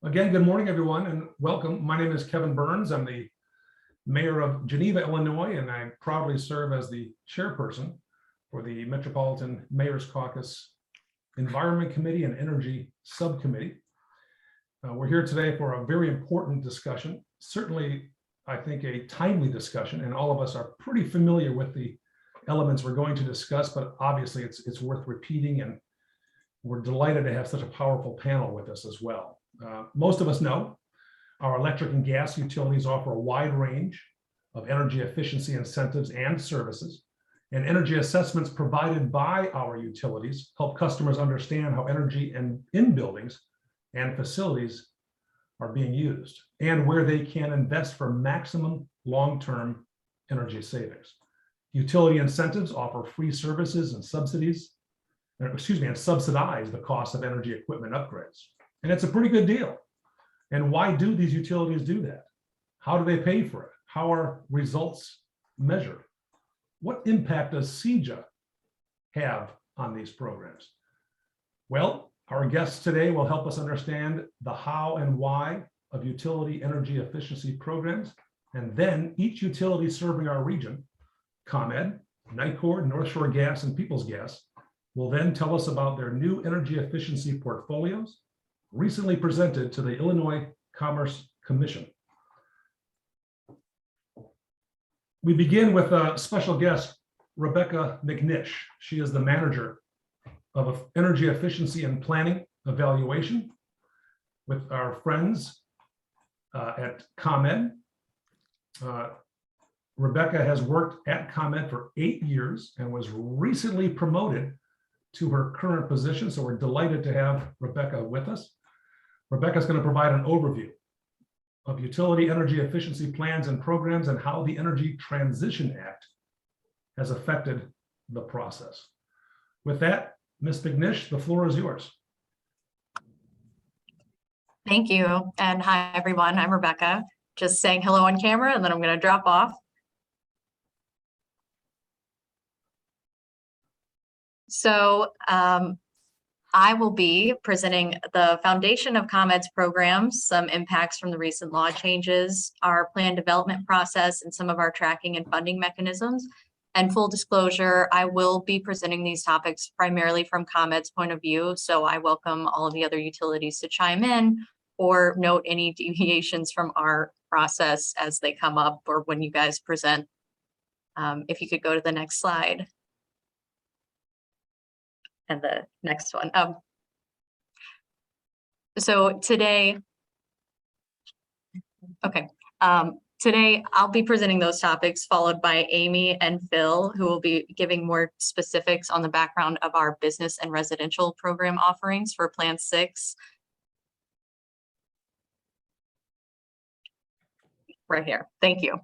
Again, good morning, everyone, and welcome. My name is Kevin Burns. I'm the mayor of Geneva, Illinois, and I proudly serve as the chairperson for the Metropolitan Mayor's Caucus Environment Committee and Energy Subcommittee. We're here today for a very important discussion, certainly, I think, a timely discussion, and all of us are pretty familiar with the elements we're going to discuss, but obviously it's worth repeating, and we're delighted to have such a powerful panel with us as well. Most of us know our electric and gas utilities offer a wide range of energy efficiency incentives and services, and energy assessments provided by our utilities help customers understand how energy in buildings and facilities are being used and where they can invest for maximum long-term energy savings. Utility incentives offer free services and subsidize the cost of energy equipment upgrades. And it's a pretty good deal. And why do these utilities do that? How do they pay for it? How are results measured? What impact does CEJA have on these programs? Well, our guests today will help us understand the how and why of utility energy efficiency programs. And then each utility serving our region, ComEd, Nicor, North Shore Gas, and Peoples Gas, will then tell us about their new energy efficiency portfolios recently presented to the Illinois Commerce Commission. We begin with a special guest, Rebecca McNish. She is the manager of energy efficiency and planning evaluation with our friends at ComEd. Rebecca has worked at ComEd for 8 years and was recently promoted to her current position. So we're delighted to have Rebecca with us. Rebecca's going to provide an overview of utility energy efficiency plans and programs and how the Energy Transition Act has affected the process. With that, Ms. McNish, the floor is yours. Thank you. And hi, everyone. I'm Rebecca. Just saying hello on camera, and then I'm going to drop off. So I will be presenting the foundation of ComEd's programs, some impacts from the recent law changes, our plan development process, and some of our tracking and funding mechanisms. And full disclosure, I will be presenting these topics primarily from ComEd's point of view. So I welcome all of the other utilities to chime in or note any deviations from our process as they come up or when you guys present. If you could go to the next slide. And the next one. So today, today I'll be presenting those topics, followed by Amy and Phil, who will be giving more specifics on the background of our business and residential program offerings for Plan 6. Right here. Thank you.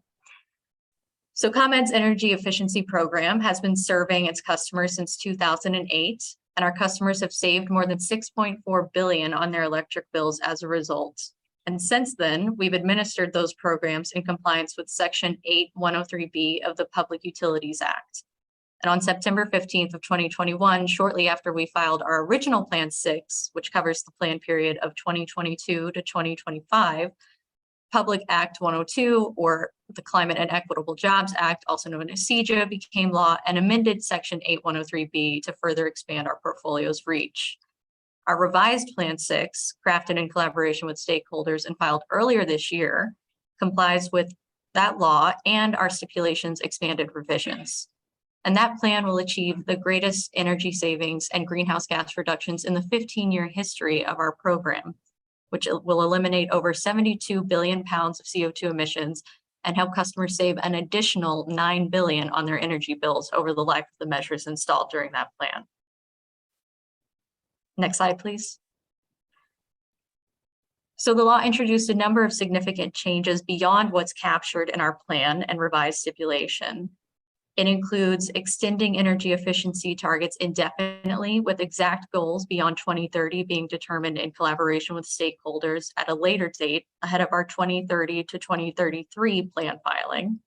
So ComEd's energy efficiency program has been serving its customers since 2008, and our customers have saved more than $6.4 billion on their electric bills as a result. And since then, we've administered those programs in compliance with Section 8103B of the Public Utilities Act. And on September 15th of 2021, shortly after we filed our original Plan 6, which covers the plan period of 2022 to 2025, Public Act 102, or the Climate and Equitable Jobs Act, also known as CEJA, became law and amended Section 8103B to further expand our portfolio's reach. Our revised Plan 6, crafted in collaboration with stakeholders and filed earlier this year, complies with that law and our stipulations expanded revisions. And that plan will achieve the greatest energy savings and greenhouse gas reductions in the 15-year history of our program, which will eliminate over 72 billion pounds of CO2 emissions and help customers save an additional $9 billion on their energy bills over the life of the measures installed during that plan. Next slide, please. So the law introduced a number of significant changes beyond what's captured in our plan and revised stipulation. It includes extending energy efficiency targets indefinitely with exact goals beyond 2030 being determined in collaboration with stakeholders at a later date ahead of our 2030 to 2033 plan filing.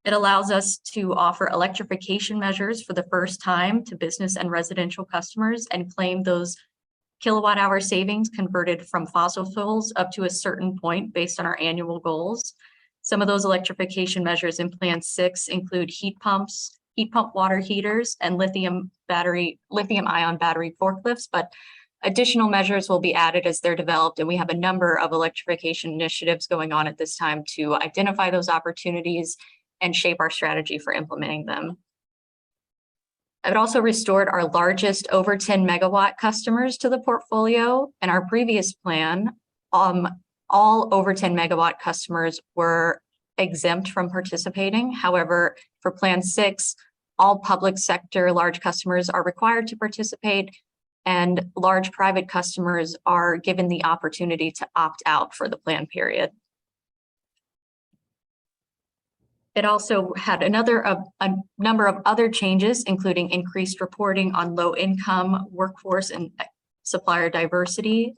It allows us to offer electrification measures for the first time to business and residential customers and claim those kilowatt hour savings converted from fossil fuels up to a certain point based on our annual goals. Some of those electrification measures in Plan 6 include heat pump water heaters, and lithium ion battery forklifts, but additional measures will be added as they're developed, and we have a number of electrification initiatives going on at this time to identify those opportunities and shape our strategy for implementing them. I've also restored our largest over 10 megawatt customers to the portfolio. In our previous plan, all over 10 megawatt customers were exempt from participating. However, for Plan 6, all public sector large customers are required to participate, and large private customers are given the opportunity to opt out for the plan period. It also had a number of other changes, including increased reporting on low-income workforce and supplier diversity,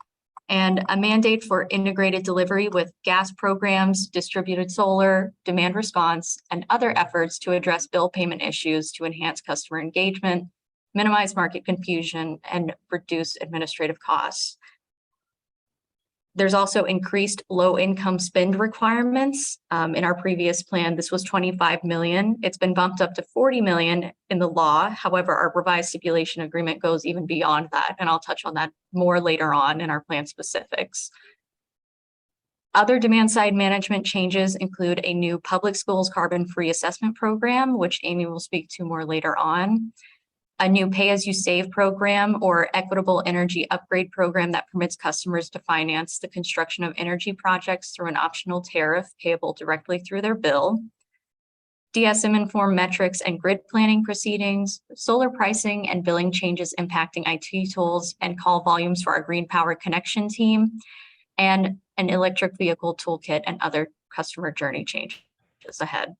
and a mandate for integrated delivery with gas programs, distributed solar, demand response, and other efforts to address bill payment issues to enhance customer engagement, minimize market confusion, and reduce administrative costs. There's also increased low-income spend requirements. In our previous plan, this was 25 million. It's been bumped up to 40 million in the law. However, our revised stipulation agreement goes even beyond that, and I'll touch on that more later on in our plan specifics. Other demand-side management changes include a new public schools carbon-free assessment program, which Amy will speak to more later on, a new pay-as-you-save program or equitable energy upgrade program that permits customers to finance the construction of energy projects through an optional tariff payable directly through their bill, DSM-informed metrics and grid planning proceedings, solar pricing and billing changes impacting IT tools and call volumes for our green power connection team, and an electric vehicle toolkit and other customer journey changes ahead.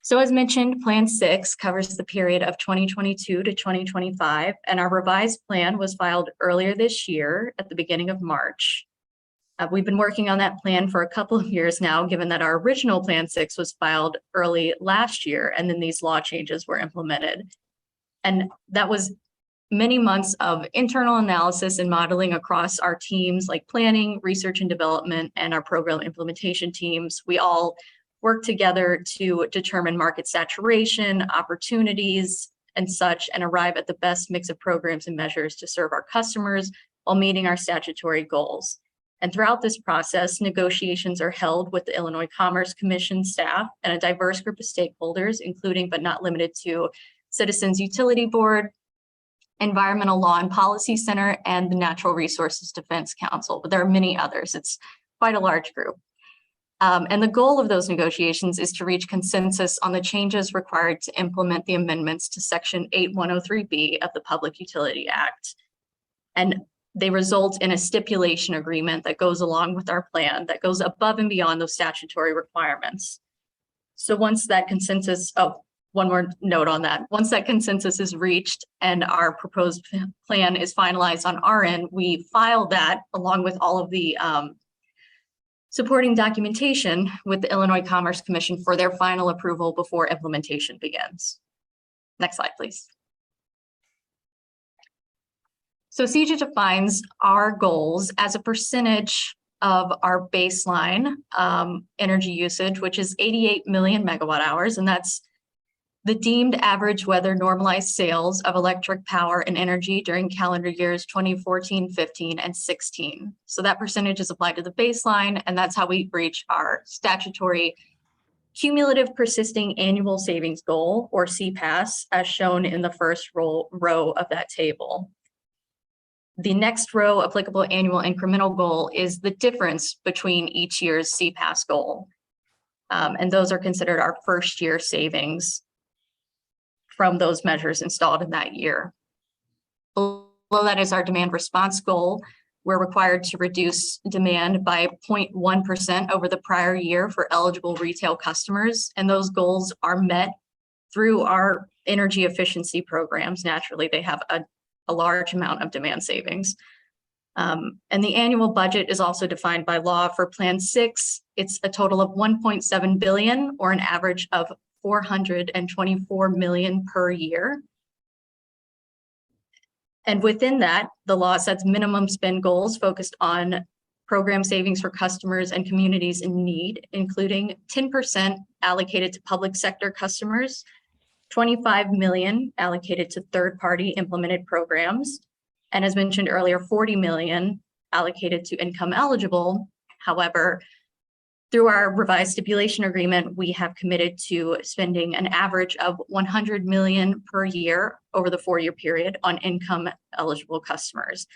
So as mentioned, Plan 6 covers the period of 2022 to 2025, and our revised plan was filed earlier this year at the beginning of March. We've been working on that plan for a couple of years now, given that our original Plan 6 was filed early last year, and then these law changes were implemented. And that was many months of internal analysis and modeling across our teams like planning, research and development, and our program implementation teams. We all work together to determine market saturation, opportunities, and such, and arrive at the best mix of programs and measures to serve our customers while meeting our statutory goals. And throughout this process, negotiations are held with the Illinois Commerce Commission staff and a diverse group of stakeholders, including but not limited to Citizens Utility Board, Environmental Law and Policy Center, and the Natural Resources Defense Council. But there are many others. It's quite a large group. And the goal of those negotiations is to reach consensus on the changes required to implement the amendments to Section 8103B of the Public Utility Act. And they result in a stipulation agreement that goes along with our plan that goes above and beyond those statutory requirements. So once that consensus, one more note on that. Once that consensus is reached and our proposed plan is finalized on our end, we file that along with all of the supporting documentation with the Illinois Commerce Commission for their final approval before implementation begins. Next slide, please. So CEJA defines our goals as a percentage of our baseline energy usage, which is 88 million megawatt hours, and that's the deemed average weather normalized sales of electric power and energy during calendar years 2014, 15, and 16. So that percentage is applied to the baseline, and that's how we reach our statutory cumulative persisting annual savings goal, or CPAS, as shown in the first row of that table. The next row, applicable annual incremental goal, is the difference between each year's CPAS goal. And those are considered our first year savings from those measures installed in that year. Below that is our demand response goal. We're required to reduce demand by 0.1% over the prior year for eligible retail customers, and those goals are met through our energy efficiency programs. Naturally, they have a large amount of demand savings. And the annual budget is also defined by law. For Plan 6, it's a total of 1.7 billion, or an average of 424 million per year. And within that, the law sets minimum spend goals focused on program savings for customers and communities in need, including 10% allocated to public sector customers, 25 million allocated to third-party implemented programs, and as mentioned earlier, 40 million allocated to income eligible. However, through our revised stipulation agreement, we have committed to spending an average of 100 million per year over the 4-year period on income eligible customers.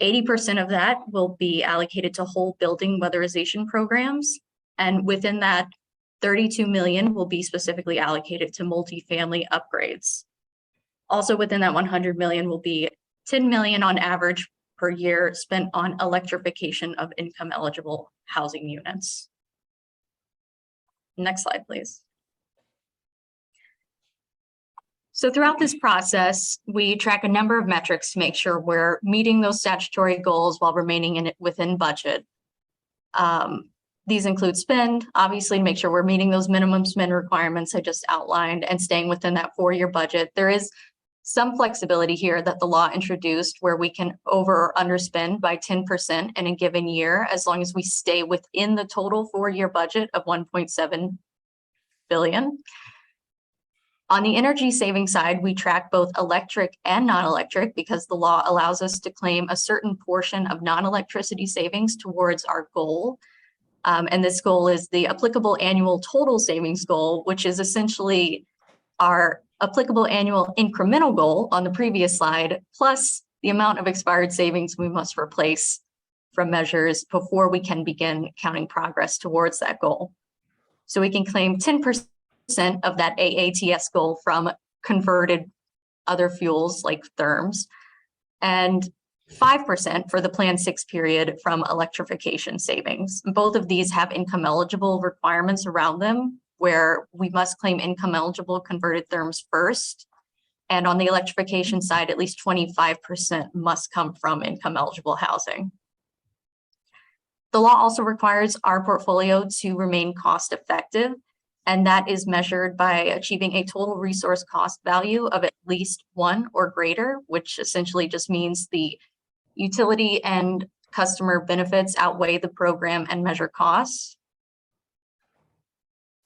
80% of that will be allocated to whole building weatherization programs. And within that, 32 million will be specifically allocated to multifamily upgrades. Also within that 100 million will be 10 million on average per year spent on electrification of income eligible housing units. Next slide, please. So throughout this process, we track a number of metrics to make sure we're meeting those statutory goals while remaining within budget. These include spend, obviously, to make sure we're meeting those minimum spend requirements I just outlined and staying within that 4-year budget. There is some flexibility here that the law introduced where we can over or underspend by 10% in a given year, as long as we stay within the total 4-year budget of 1.7 billion. On the energy saving side, we track both electric and non-electric because the law allows us to claim a certain portion of non-electricity savings towards our goal. And this goal is the applicable annual total savings goal, which is essentially our applicable annual incremental goal on the previous slide, plus the amount of expired savings we must replace from measures before we can begin counting progress towards that goal. So we can claim 10% of that AATS goal from converted other fuels like therms, and 5% for the Plan 6 period from electrification savings. Both of these have income eligible requirements around them, where we must claim income eligible converted therms first. And on the electrification side, at least 25% must come from income eligible housing. The law also requires our portfolio to remain cost effective, and that is measured by achieving a total resource cost value of at least 1 or greater, which essentially just means the utility and customer benefits outweigh the program and measure costs.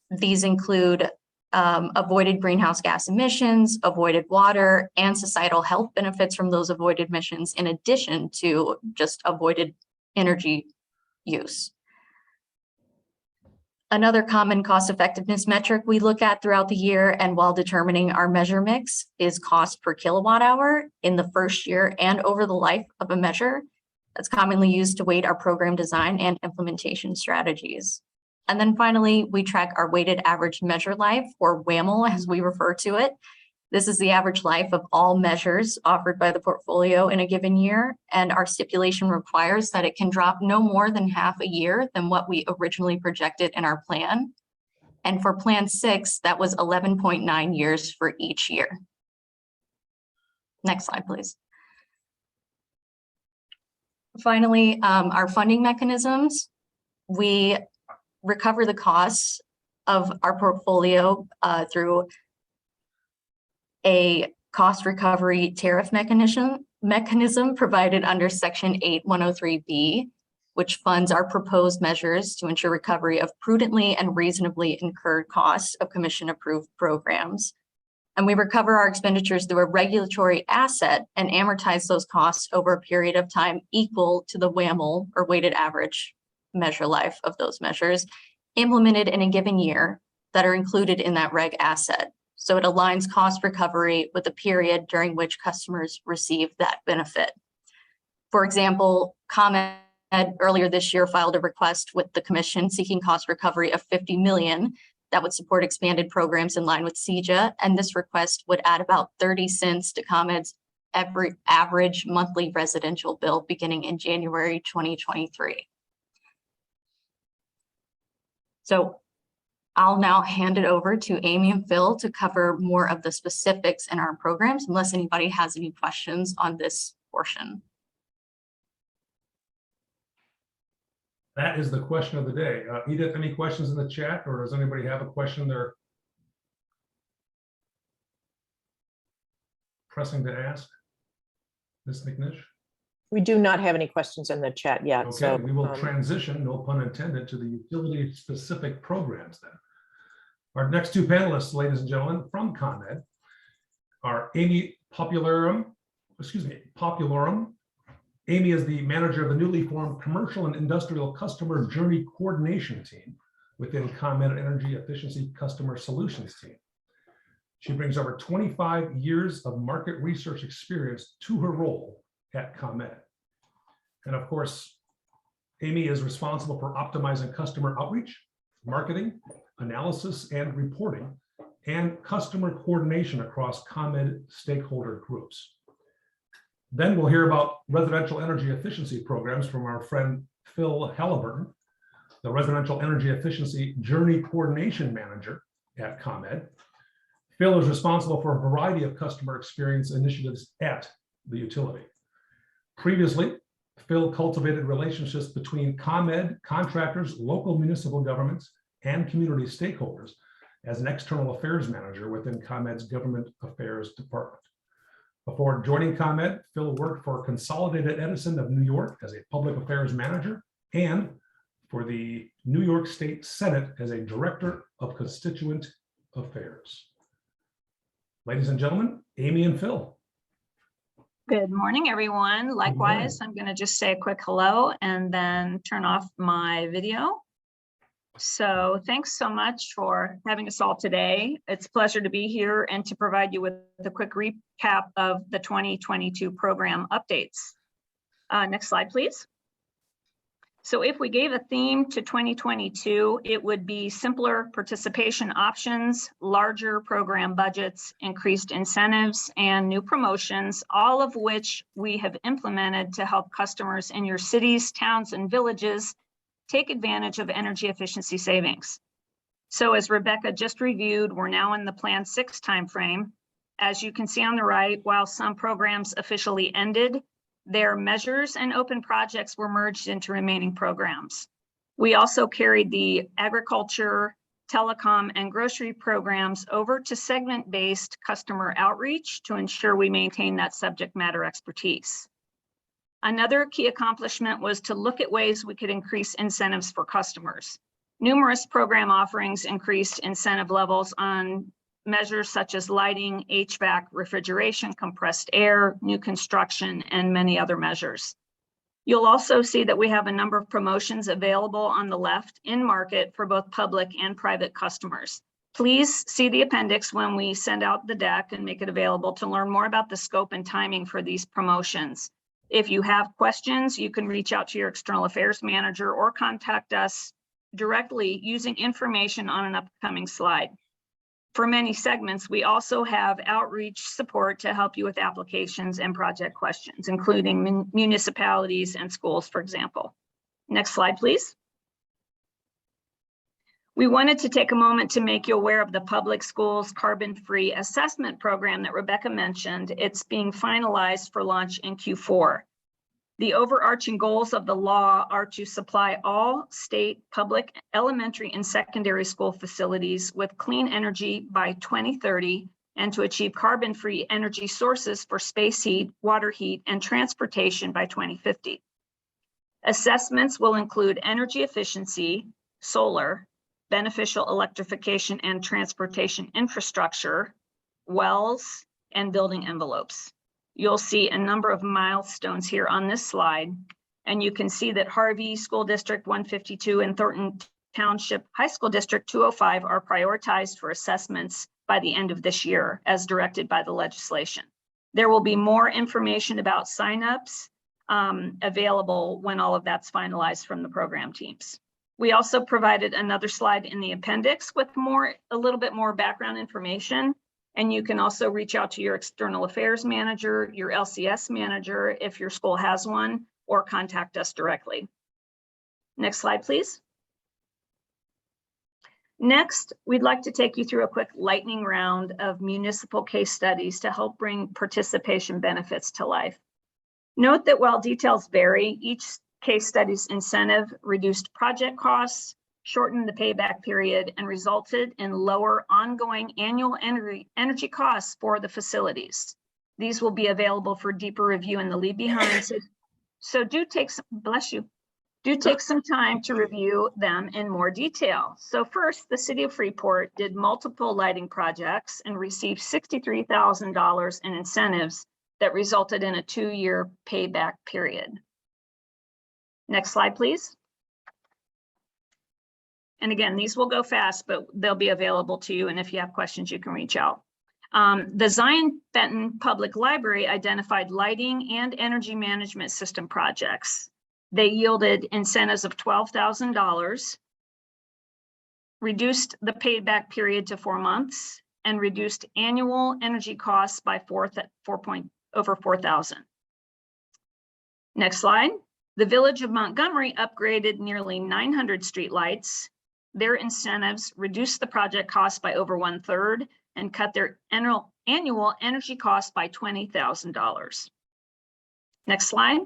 These include avoided greenhouse gas emissions, avoided water, and societal health benefits from those avoided emissions, in addition to just avoided energy use. Another common cost effectiveness metric we look at throughout the year and while determining our measure mix is cost per kilowatt hour in the first year and over the life of a measure. That's commonly used to weight our program design and implementation strategies. And then finally, we track our weighted average measure life, or WAML as we refer to it. This is the average life of all measures offered by the portfolio in a given year, and our stipulation requires that it can drop no more than half a year than what we originally projected in our plan. And for Plan 6, that was 11.9 years for each year. Next slide, please. Finally, our funding mechanisms. We recover the costs of our portfolio through a cost recovery tariff mechanism provided under Section 8103B, which funds our proposed measures to ensure recovery of prudently and reasonably incurred costs of commission-approved programs. And we recover our expenditures through a regulatory asset and amortize those costs over a period of time equal to the WAML, or weighted average measure life of those measures, implemented in a given year that are included in that reg asset. So it aligns cost recovery with the period during which customers receive that benefit. For example, ComEd earlier this year filed a request with the Commission seeking cost recovery of 50 million that would support expanded programs in line with CEJA, and this request would add about 30 cents to ComEd's average monthly residential bill beginning in January 2023. So I'll now hand it over to Amy and Phil to cover more of the specifics in our programs, unless anybody has any questions on this portion. That is the question of the day. Edith, any questions in the chat, or does anybody have a question they're pressing to ask? Ms. McNish? We do not have any questions in the chat yet. Okay, So we will transition, no pun intended, to the utility-specific programs then. Our next two panelists, ladies and gentlemen, from ComEd are Amy Popularum. Amy is the manager of the newly formed Commercial and Industrial Customer Journey Coordination Team within ComEd Energy Efficiency Customer Solutions Team. She brings over 25 years of market research experience to her role at ComEd. And of course, Amy is responsible for optimizing customer outreach, marketing, analysis and reporting, and customer coordination across ComEd stakeholder groups. Then we'll hear about residential energy efficiency programs from our friend Phil Halliburton, the Residential Energy Efficiency Journey Coordination Manager at ComEd. Phil is responsible for a variety of customer experience initiatives at the utility. Previously, Phil cultivated relationships between ComEd, contractors, local municipal governments, and community stakeholders as an external affairs manager within ComEd's Government Affairs Department. Before joining ComEd, Phil worked for Consolidated Edison of New York as a public affairs manager and for the New York State Senate as a director of constituent affairs. Ladies and gentlemen, Amy and Phil. Good morning, everyone. Likewise, I'm going to just say a quick hello and then turn off my video. So thanks so much for having us all today. It's a pleasure to be here and to provide you with a quick recap of the 2022 program updates. Next slide, please. So if we gave a theme to 2022, it would be simpler participation options, larger program budgets, increased incentives, and new promotions, all of which we have implemented to help customers in your cities, towns, and villages take advantage of energy efficiency savings. So as Rebecca just reviewed, we're now in the Plan 6 timeframe. As you can see on the right, while some programs officially ended, their measures and open projects were merged into remaining programs. We also carried the agriculture, telecom, and grocery programs over to segment-based customer outreach to ensure we maintain that subject matter expertise. Another key accomplishment was to look at ways we could increase incentives for customers. Numerous program offerings increased incentive levels on measures such as lighting, HVAC, refrigeration, compressed air, new construction, and many other measures. You'll also see that we have a number of promotions available on the left in market for both public and private customers. Please see the appendix when we send out the deck and make it available to learn more about the scope and timing for these promotions. If you have questions, you can reach out to your external affairs manager or contact us directly using information on an upcoming slide. For many segments, we also have outreach support to help you with applications and project questions, including municipalities and schools, for example. Next slide, please. We wanted to take a moment to make you aware of the public schools carbon-free assessment program that Rebecca mentioned. It's being finalized for launch in Q4. The overarching goals of the law are to supply all state public elementary and secondary school facilities with clean energy by 2030 and to achieve carbon-free energy sources for space heat, water heat, and transportation by 2050. Assessments will include energy efficiency, solar, beneficial electrification and transportation infrastructure, wells, and building envelopes. You'll see a number of milestones here on this slide, and you can see that Harvey School District 152 and Thornton Township High School District 205 are prioritized for assessments by the end of this year, as directed by the legislation. There will be more information about signups available when all of that's finalized from the program teams. We also provided another slide in the appendix with a little bit more background information. And you can also reach out to your external affairs manager, your LCS manager, if your school has one, or contact us directly. Next slide, please. Next, we'd like to take you through a quick lightning round of municipal case studies to help bring participation benefits to life. Note that while details vary, each case study's incentive reduced project costs, shortened the payback period, and resulted in lower ongoing annual energy costs for the facilities. These will be available for deeper review in the leave behind. So do take some, bless you, do take some time to review them in more detail. So first, the City of Freeport did multiple lighting projects and received $63,000 in incentives that resulted in a 2-year payback period. Next slide, please. And again, these will go fast, but they'll be available to you. And if you have questions, you can reach out. The Zion Fenton Public Library identified lighting and energy management system projects. They yielded incentives of $12,000, reduced the payback period to 4 months, and reduced annual energy costs by over 4,000. Next slide. The Village of Montgomery upgraded nearly 900 streetlights. Their incentives reduced the project cost by over 1/3 and cut their annual energy cost by $20,000. Next slide.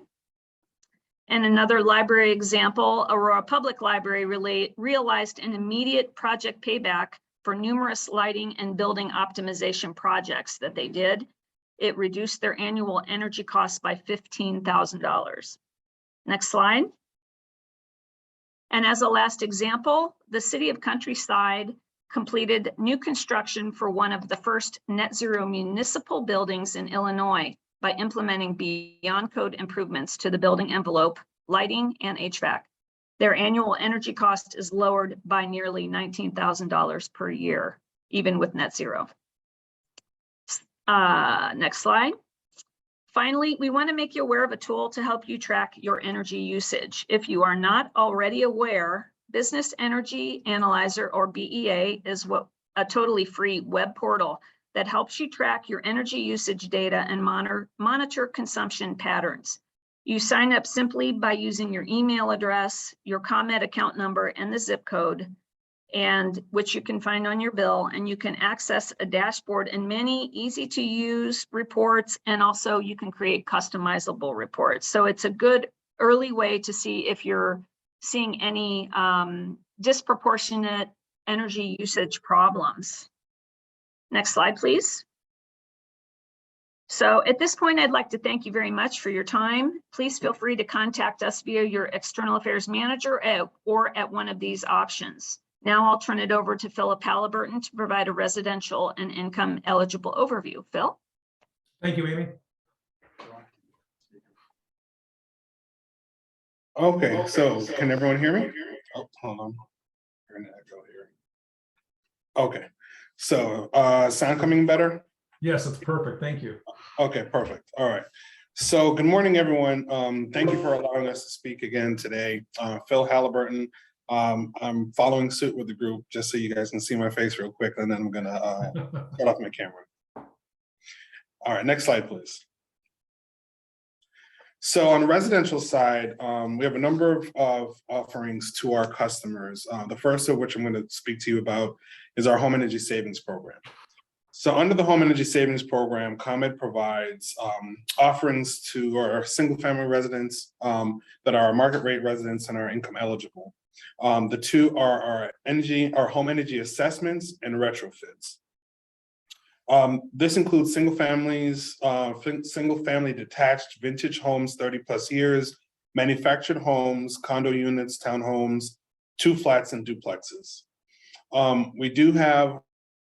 And another library example, Aurora Public Library realized an immediate project payback for numerous lighting and building optimization projects that they did. It reduced their annual energy costs by $15,000. Next slide. And as a last example, the City of Countryside completed new construction for one of the first net zero municipal buildings in Illinois by implementing beyond code improvements to the building envelope, lighting, and HVAC. Their annual energy cost is lowered by nearly $19,000 per year, even with net zero. Next slide. Finally, we want to make you aware of a tool to help you track your energy usage. If you are not already aware, Business Energy Analyzer, or BEA, is a totally free web portal that helps you track your energy usage data and monitor consumption patterns. You sign up simply by using your email address, your ComEd account number, and the zip code, and which you can find on your bill, and you can access a dashboard and many easy to use reports, and also you can create customizable reports. So it's a good early way to see if you're seeing any disproportionate energy usage problems. Next slide, please. So at this point, I'd like to thank you very much for your time. Please feel free to contact us via your External Affairs Manager or at one of these options. Now I'll turn it over to Philip Halliburton to provide a residential and income eligible overview. Phil? Thank you, Amy. Okay, so can everyone hear me? Oh, hold on. You're gonna echo here. Okay, so sound coming better? Yes, it's perfect. Thank you. Okay, perfect. All right. So good morning, everyone. Thank you for allowing us to speak again today. Phil Halliburton. I'm following suit with the group just so you guys can see my face real quick, and then I'm gonna cut off my camera. All right, next slide, please. So on the residential side, we have a number of offerings to our customers. The first of which I'm going to speak to you about is our Home Energy Savings Program. So under the Home Energy Savings Program, ComEd provides offerings to our single-family residents that are market rate residents and are income eligible. The two are our home energy assessments and retrofits. This includes single family detached vintage homes, 30+ years, manufactured homes, condo units, townhomes, 2 flats and duplexes. We do have,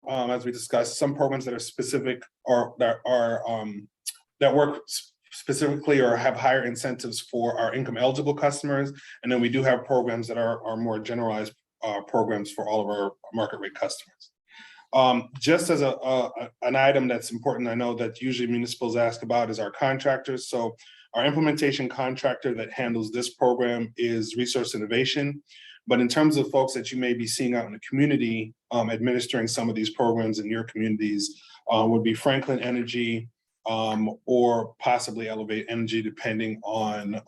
as we discussed, some programs that are specific or that work specifically or have higher incentives for our income eligible customers. And then we do have programs that are more generalized programs for all of our market rate customers. Just as an item that's important, I know that usually municipals ask about is our contractors. So our implementation contractor that handles this program is Resource Innovation. But in terms of folks that you may be seeing out in the community administering some of these programs in your communities would be Franklin Energy or possibly Elevate Energy, depending on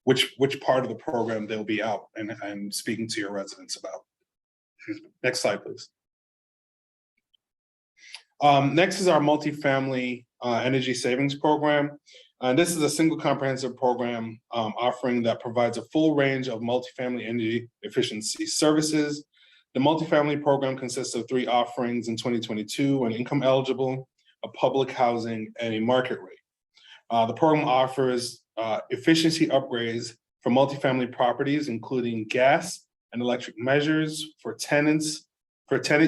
which part of the program they'll be out and speaking to your residents about. Next slide, please. Next is our multifamily energy savings program. This is a single comprehensive program offering that provides a full range of multifamily energy efficiency services. The multifamily program consists of 3 offerings in 2022 and income eligible. a public housing, and a market rate. The program offers efficiency upgrades for multifamily properties, including gas and electric measures for tenant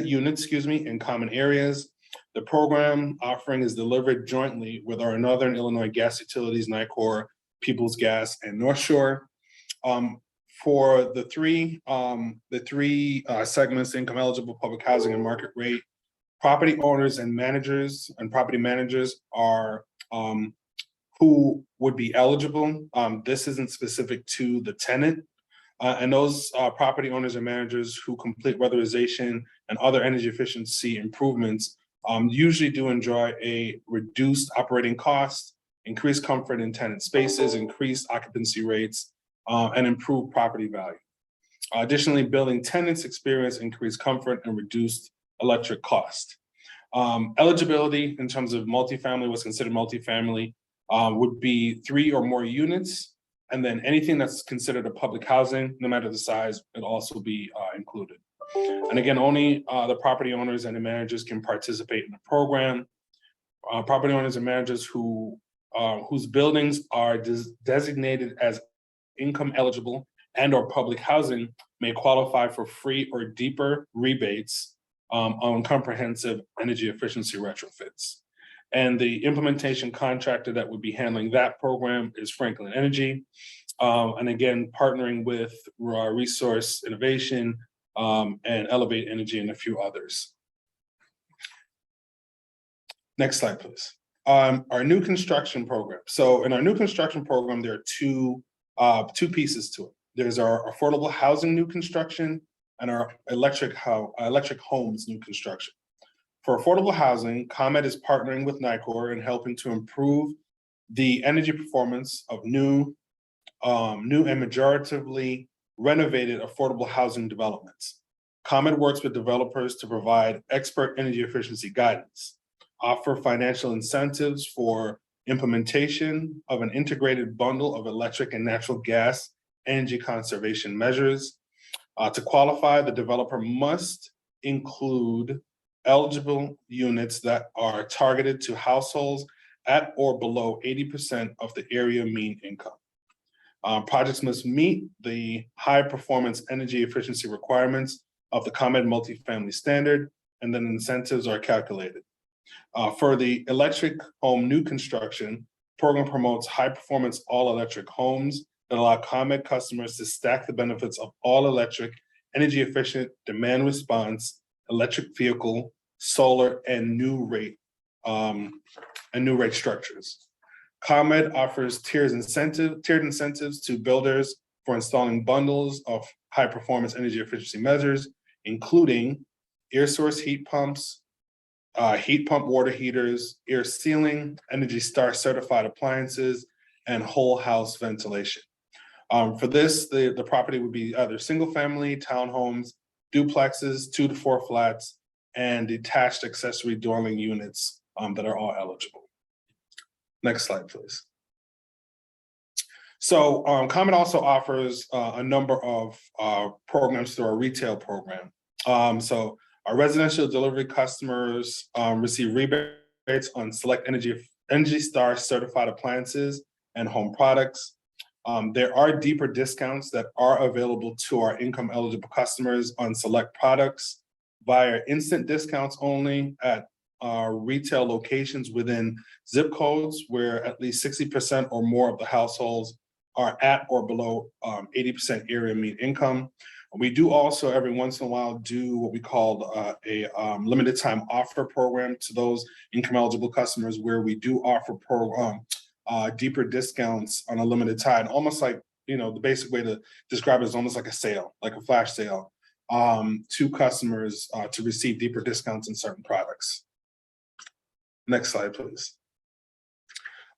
units, in common areas. The program offering is delivered jointly with our Northern Illinois gas utilities, Nicor, Peoples Gas, and North Shore. For the three segments, income eligible, public housing, and market rate, property owners and managers and property managers are who would be eligible. This isn't specific to the tenant. And those property owners and managers who complete weatherization and other energy efficiency improvements usually do enjoy a reduced operating cost, increased comfort in tenant spaces, increased occupancy rates, and improved property value. Additionally, building tenants experience increased comfort and reduced electric cost. Eligibility in terms of multifamily, what's considered multifamily, would be 3 or more units, and then anything that's considered a public housing, no matter the size, will also be included. And again, only the property owners and the managers can participate in the program. Property owners and managers whose buildings are designated as income eligible and or public housing may qualify for free or deeper rebates on comprehensive energy efficiency retrofits. And the implementation contractor that would be handling that program is Franklin Energy. And again, partnering with Resource Innovation and Elevate Energy and a few others. Next slide, please. Our new construction program. So in our new construction program, there are two pieces to it. There's our affordable housing new construction and our electric homes new construction. For affordable housing, ComEd is partnering with Nicor and helping to improve the energy performance of new and majoritively renovated affordable housing developments. ComEd works with developers to provide expert energy efficiency guidance, offer financial incentives for implementation of an integrated bundle of electric and natural gas energy conservation measures. To qualify, the developer must include eligible units that are targeted to households at or below 80% of the area mean income. Projects must meet the high performance energy efficiency requirements of the ComEd multifamily standard, and then incentives are calculated. For the electric home new construction, program promotes high performance all electric homes that allow ComEd customers to stack the benefits of all electric, energy efficient, demand response, electric vehicle, solar, and new rate structures. ComEd offers tiered incentives to builders for installing bundles of high performance energy efficiency measures, including air source heat pumps, heat pump water heaters, air sealing, Energy Star certified appliances, and whole house ventilation. For this, the property would be either single family, townhomes, duplexes, 2 to 4 flats, and detached accessory dwelling units that are all eligible. Next slide, please. So ComEd also offers a number of programs through our retail program. So our residential delivery customers receive rebates on select Energy Star certified appliances and home products. There are deeper discounts that are available to our income eligible customers on select products via instant discounts only at our retail locations within zip codes where at least 60% or more of the households are at or below 80% area mean income. We do also every once in a while do what we call a limited time offer program to those income eligible customers where we do offer deeper discounts on a limited time, almost like, the basic way to describe it is almost like a sale, like a flash sale to customers to receive deeper discounts in certain products. Next slide, please.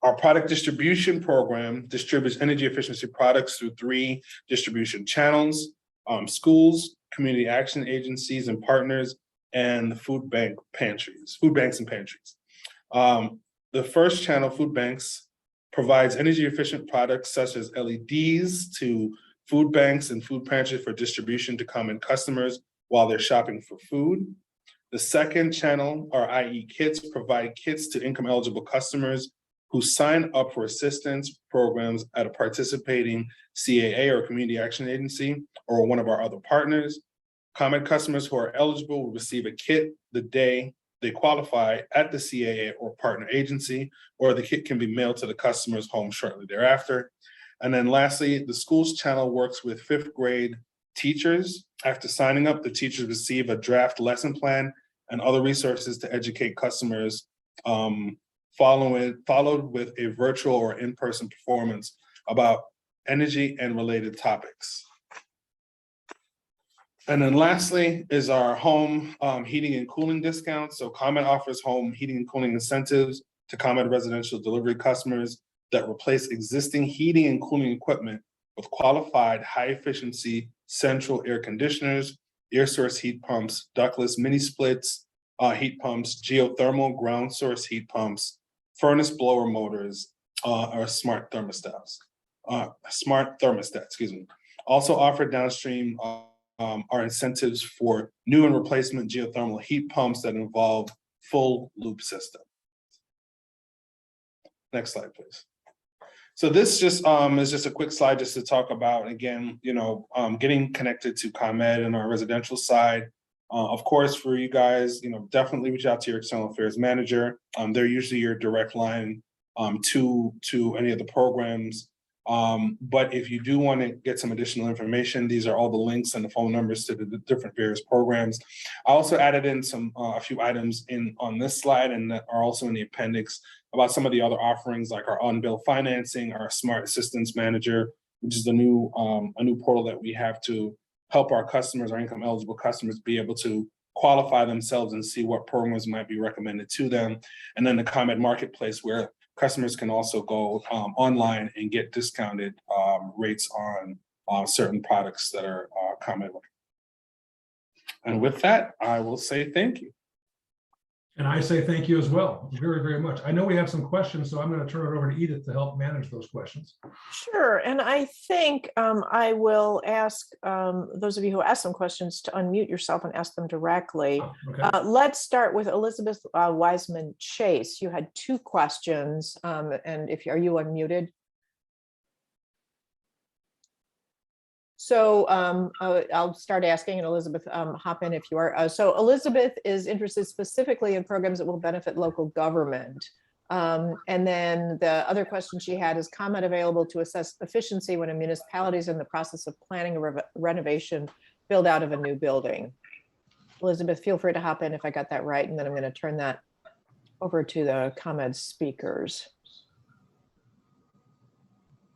Our product distribution program distributes energy efficiency products through 3 distribution channels: schools, community action agencies and partners, and the food banks and pantries. The first channel, food banks, provides energy efficient products such as LEDs to food banks and food pantries for distribution to common customers while they're shopping for food. The second channel, or IE kits, provide kits to income eligible customers who sign up for assistance programs at a participating CAA or community action agency or one of our other partners. ComEd customers who are eligible will receive a kit the day they qualify at the CAA or partner agency, or the kit can be mailed to the customer's home shortly thereafter. And then lastly, the schools channel works with fifth grade teachers. After signing up, the teachers receive a draft lesson plan and other resources to educate customers, followed with a virtual or in-person performance about energy and related topics. And then lastly is our home heating and cooling discounts. So ComEd offers home heating and cooling incentives to ComEd residential delivery customers that replace existing heating and cooling equipment with qualified high efficiency central air conditioners, air source heat pumps, ductless mini splits, heat pumps, geothermal ground source heat pumps, furnace blower motors, or smart thermostats, excuse me. Also offered downstream are incentives for new and replacement geothermal heat pumps that involve full loop system. Next slide, please. So this just is just a quick slide just to talk about, again, getting connected to ComEd and our residential side. Of course, for you guys, definitely reach out to your external affairs manager. They're usually your direct line to any of the programs. But if you do want to get some additional information, these are all the links and the phone numbers to the different various programs. I also added in a few items on this slide and that are also in the appendix about some of the other offerings like our on-bill financing, our smart assistance manager, which is a new portal that we have to help our customers, our income eligible customers, be able to qualify themselves and see what programs might be recommended to them. And then the ComEd Marketplace, where customers can also go online and get discounted rates on certain products that are ComEd. And with that, I will say thank you. And I say thank you as well, very, very much. I know we have some questions, so I'm going to turn it over to Edith to help manage those questions. Sure. And I think I will ask those of you who ask some questions to unmute yourself and ask them directly. Oh, okay. Let's start with Elizabeth Wiseman Chase. You had two questions. And are you unmuted? So I'll start asking, and Elizabeth, hop in if you are. So Elizabeth is interested specifically in programs that will benefit local government. And then the other question she had is ComEd available to assess efficiency when a municipality is in the process of planning a renovation build out of a new building. Elizabeth, feel free to hop in if I got that right. And then I'm going to turn that over to the ComEd speakers.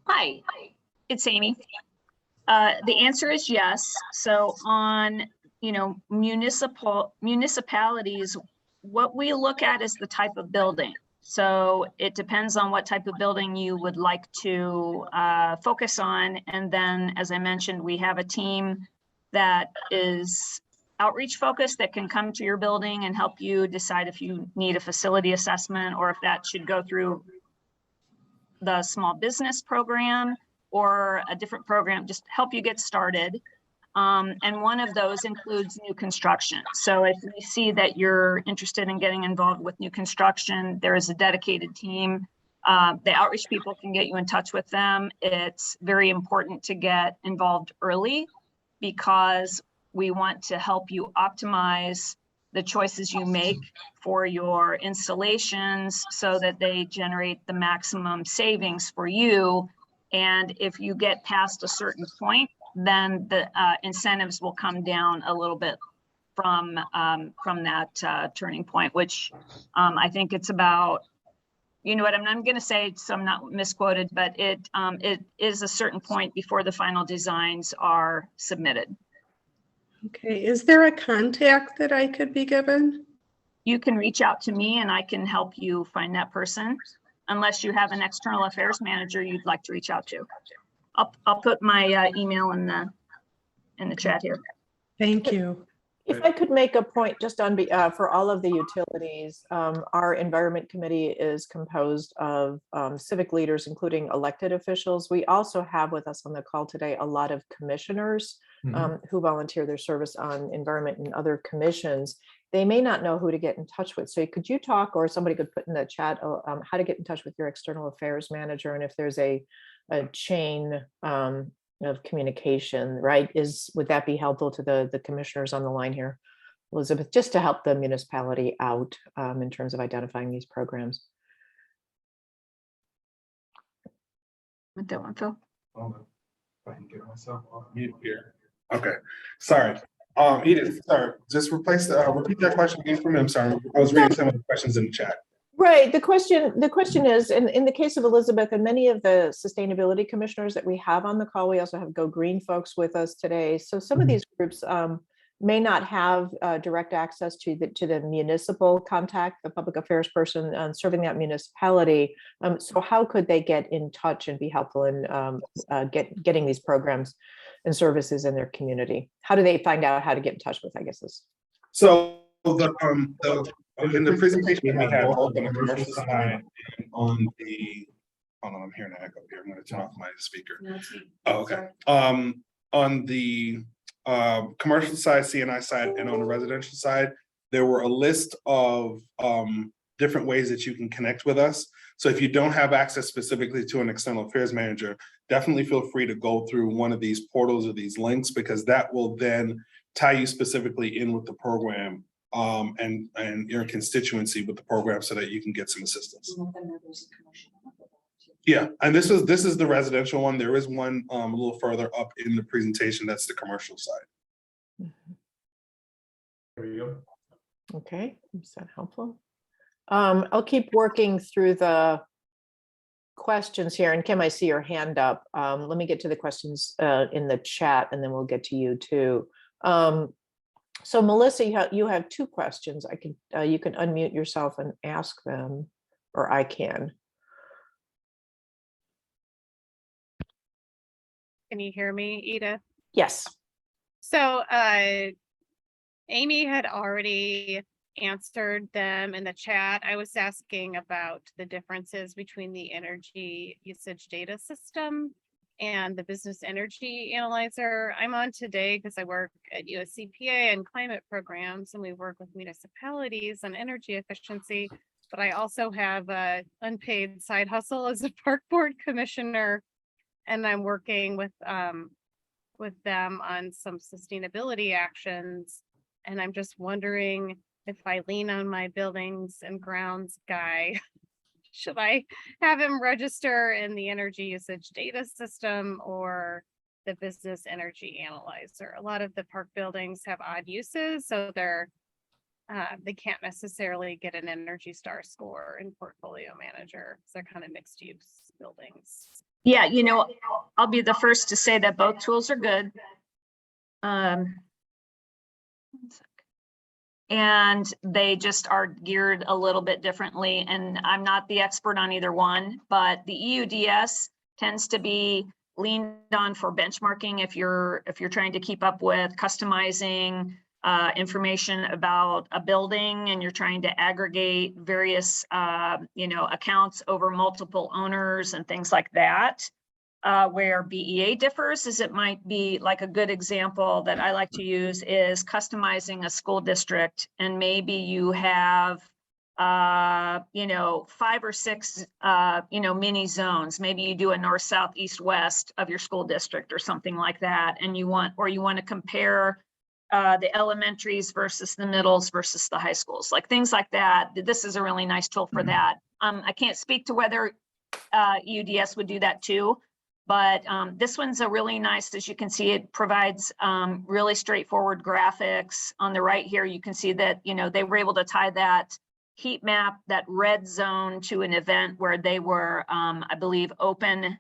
Hi, it's Amy. The answer is yes. So on, municipalities, what we look at is the type of building. So it depends on what type of building you would like to focus on. And then, as I mentioned, we have a team that is outreach focused that can come to your building and help you decide if you need a facility assessment or if that should go through the small business program or a different program, just help you get started. And one of those includes new construction. So if we see that you're interested in getting involved with new construction, there is a dedicated team. The outreach people can get you in touch with them. It's very important to get involved early because we want to help you optimize the choices you make for your installations so that they generate the maximum savings for you. And if you get past a certain point, then the incentives will come down a little bit from that turning point, which I think it's about, I'm going to say, so I'm not misquoted, but it is a certain point before the final designs are submitted. Okay, is there a contact that I could be given? You can reach out to me and I can help you find that person. Unless you have an external affairs manager you'd like to reach out to. I'll put my email in the chat here. Thank you. If I could make a point just on for all of the utilities, our environment committee is composed of civic leaders, including elected officials. We also have with us on the call today a lot of commissioners who volunteer their service on environment and other commissions. they may not know who to get in touch with. So could you talk, or somebody could put in the chat, how to get in touch with your external affairs manager, and if there's a chain of communication, right? Would that be helpful to the commissioners on the line here, Elizabeth, just to help the municipality out in terms of identifying these programs? With that one, Phil. If I can get myself off mute here. Okay, sorry. Edith, sorry, just replace repeat that question again for me. I'm sorry. I was reading some of the questions in the chat. Right. The question is, in the case of Elizabeth and many of the sustainability commissioners that we have on the call, we also have Go Green folks with us today. So some of these groups may not have direct access to the municipal contact, the public affairs person serving that municipality. So how could they get in touch and be helpful in getting these programs and services in their community? How do they find out how to get in touch with, I guess is. So in the presentation we had both on the commercial side and on the, hold on, I'm hearing an echo here. I'm going to turn off my speaker. Oh, okay. On the commercial side, CNI side, and on the residential side, there were a list of different ways that you can connect with us. So if you don't have access specifically to an external affairs manager, definitely feel free to go through one of these portals or these links, because that will then tie you specifically in with the program and your constituency with the program so that you can get some assistance. Yeah, and this is the residential one. There is one a little further up in the presentation. That's the commercial side. There you go. Okay, is that helpful? I'll keep working through the questions here. And Kim, I see your hand up. Let me get to the questions in the chat, and then we'll get to you too. So Melissa, you have two questions. You can unmute yourself and ask them, or I can. Can you hear me, Edith? Yes. So Amy had already answered them in the chat. I was asking about the differences between the energy usage data system and the business energy analyzer. I'm on today because I work at USCPA and climate programs, and we work with municipalities on energy efficiency. But I also have a unpaid side hustle as a park board commissioner, and I'm working with them on some sustainability actions. And I'm just wondering if I lean on my buildings and grounds guy, should I have him register in the energy usage data system or the business energy analyzer? A lot of the park buildings have odd uses, so they can't necessarily get an Energy Star score in Portfolio Manager. So they're kind of mixed use buildings. Yeah, I'll be the first to say that both tools are good. One sec. And they just are geared a little bit differently. And I'm not the expert on either one, but the EUDS tends to be leaned on for benchmarking if you're trying to keep up with customizing information about a building, and you're trying to aggregate various accounts over multiple owners and things like that. Where BEA differs is it might be like a good example that I like to use is customizing a school district, and maybe you have 5 or 6 mini zones. Maybe you do a north, south, east, west of your school district or something like that, and you want to compare the elementaries versus the middles versus the high schools, like things like that. This is a really nice tool for that. I can't speak to whether EUDS would do that too, but this one's a really nice, as you can see, it provides really straightforward graphics. On the right here, you can see that, they were able to tie that heat map, that red zone, to an event where they were, I believe, open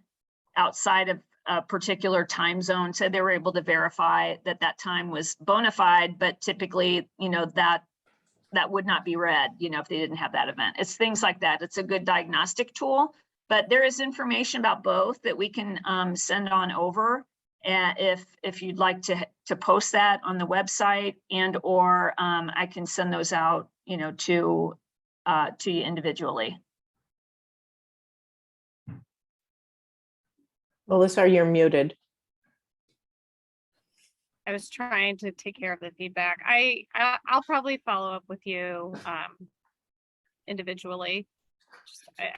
outside of a particular time zone. So they were able to verify that that time was bona fide, but typically, that would not be red, if they didn't have that event. It's things like that. It's a good diagnostic tool, but there is information about both that we can send on over if you'd like to post that on the website, and or I can send those out, to you individually. Melissa, you're muted. I was trying to take care of the feedback. I'll probably follow up with you individually.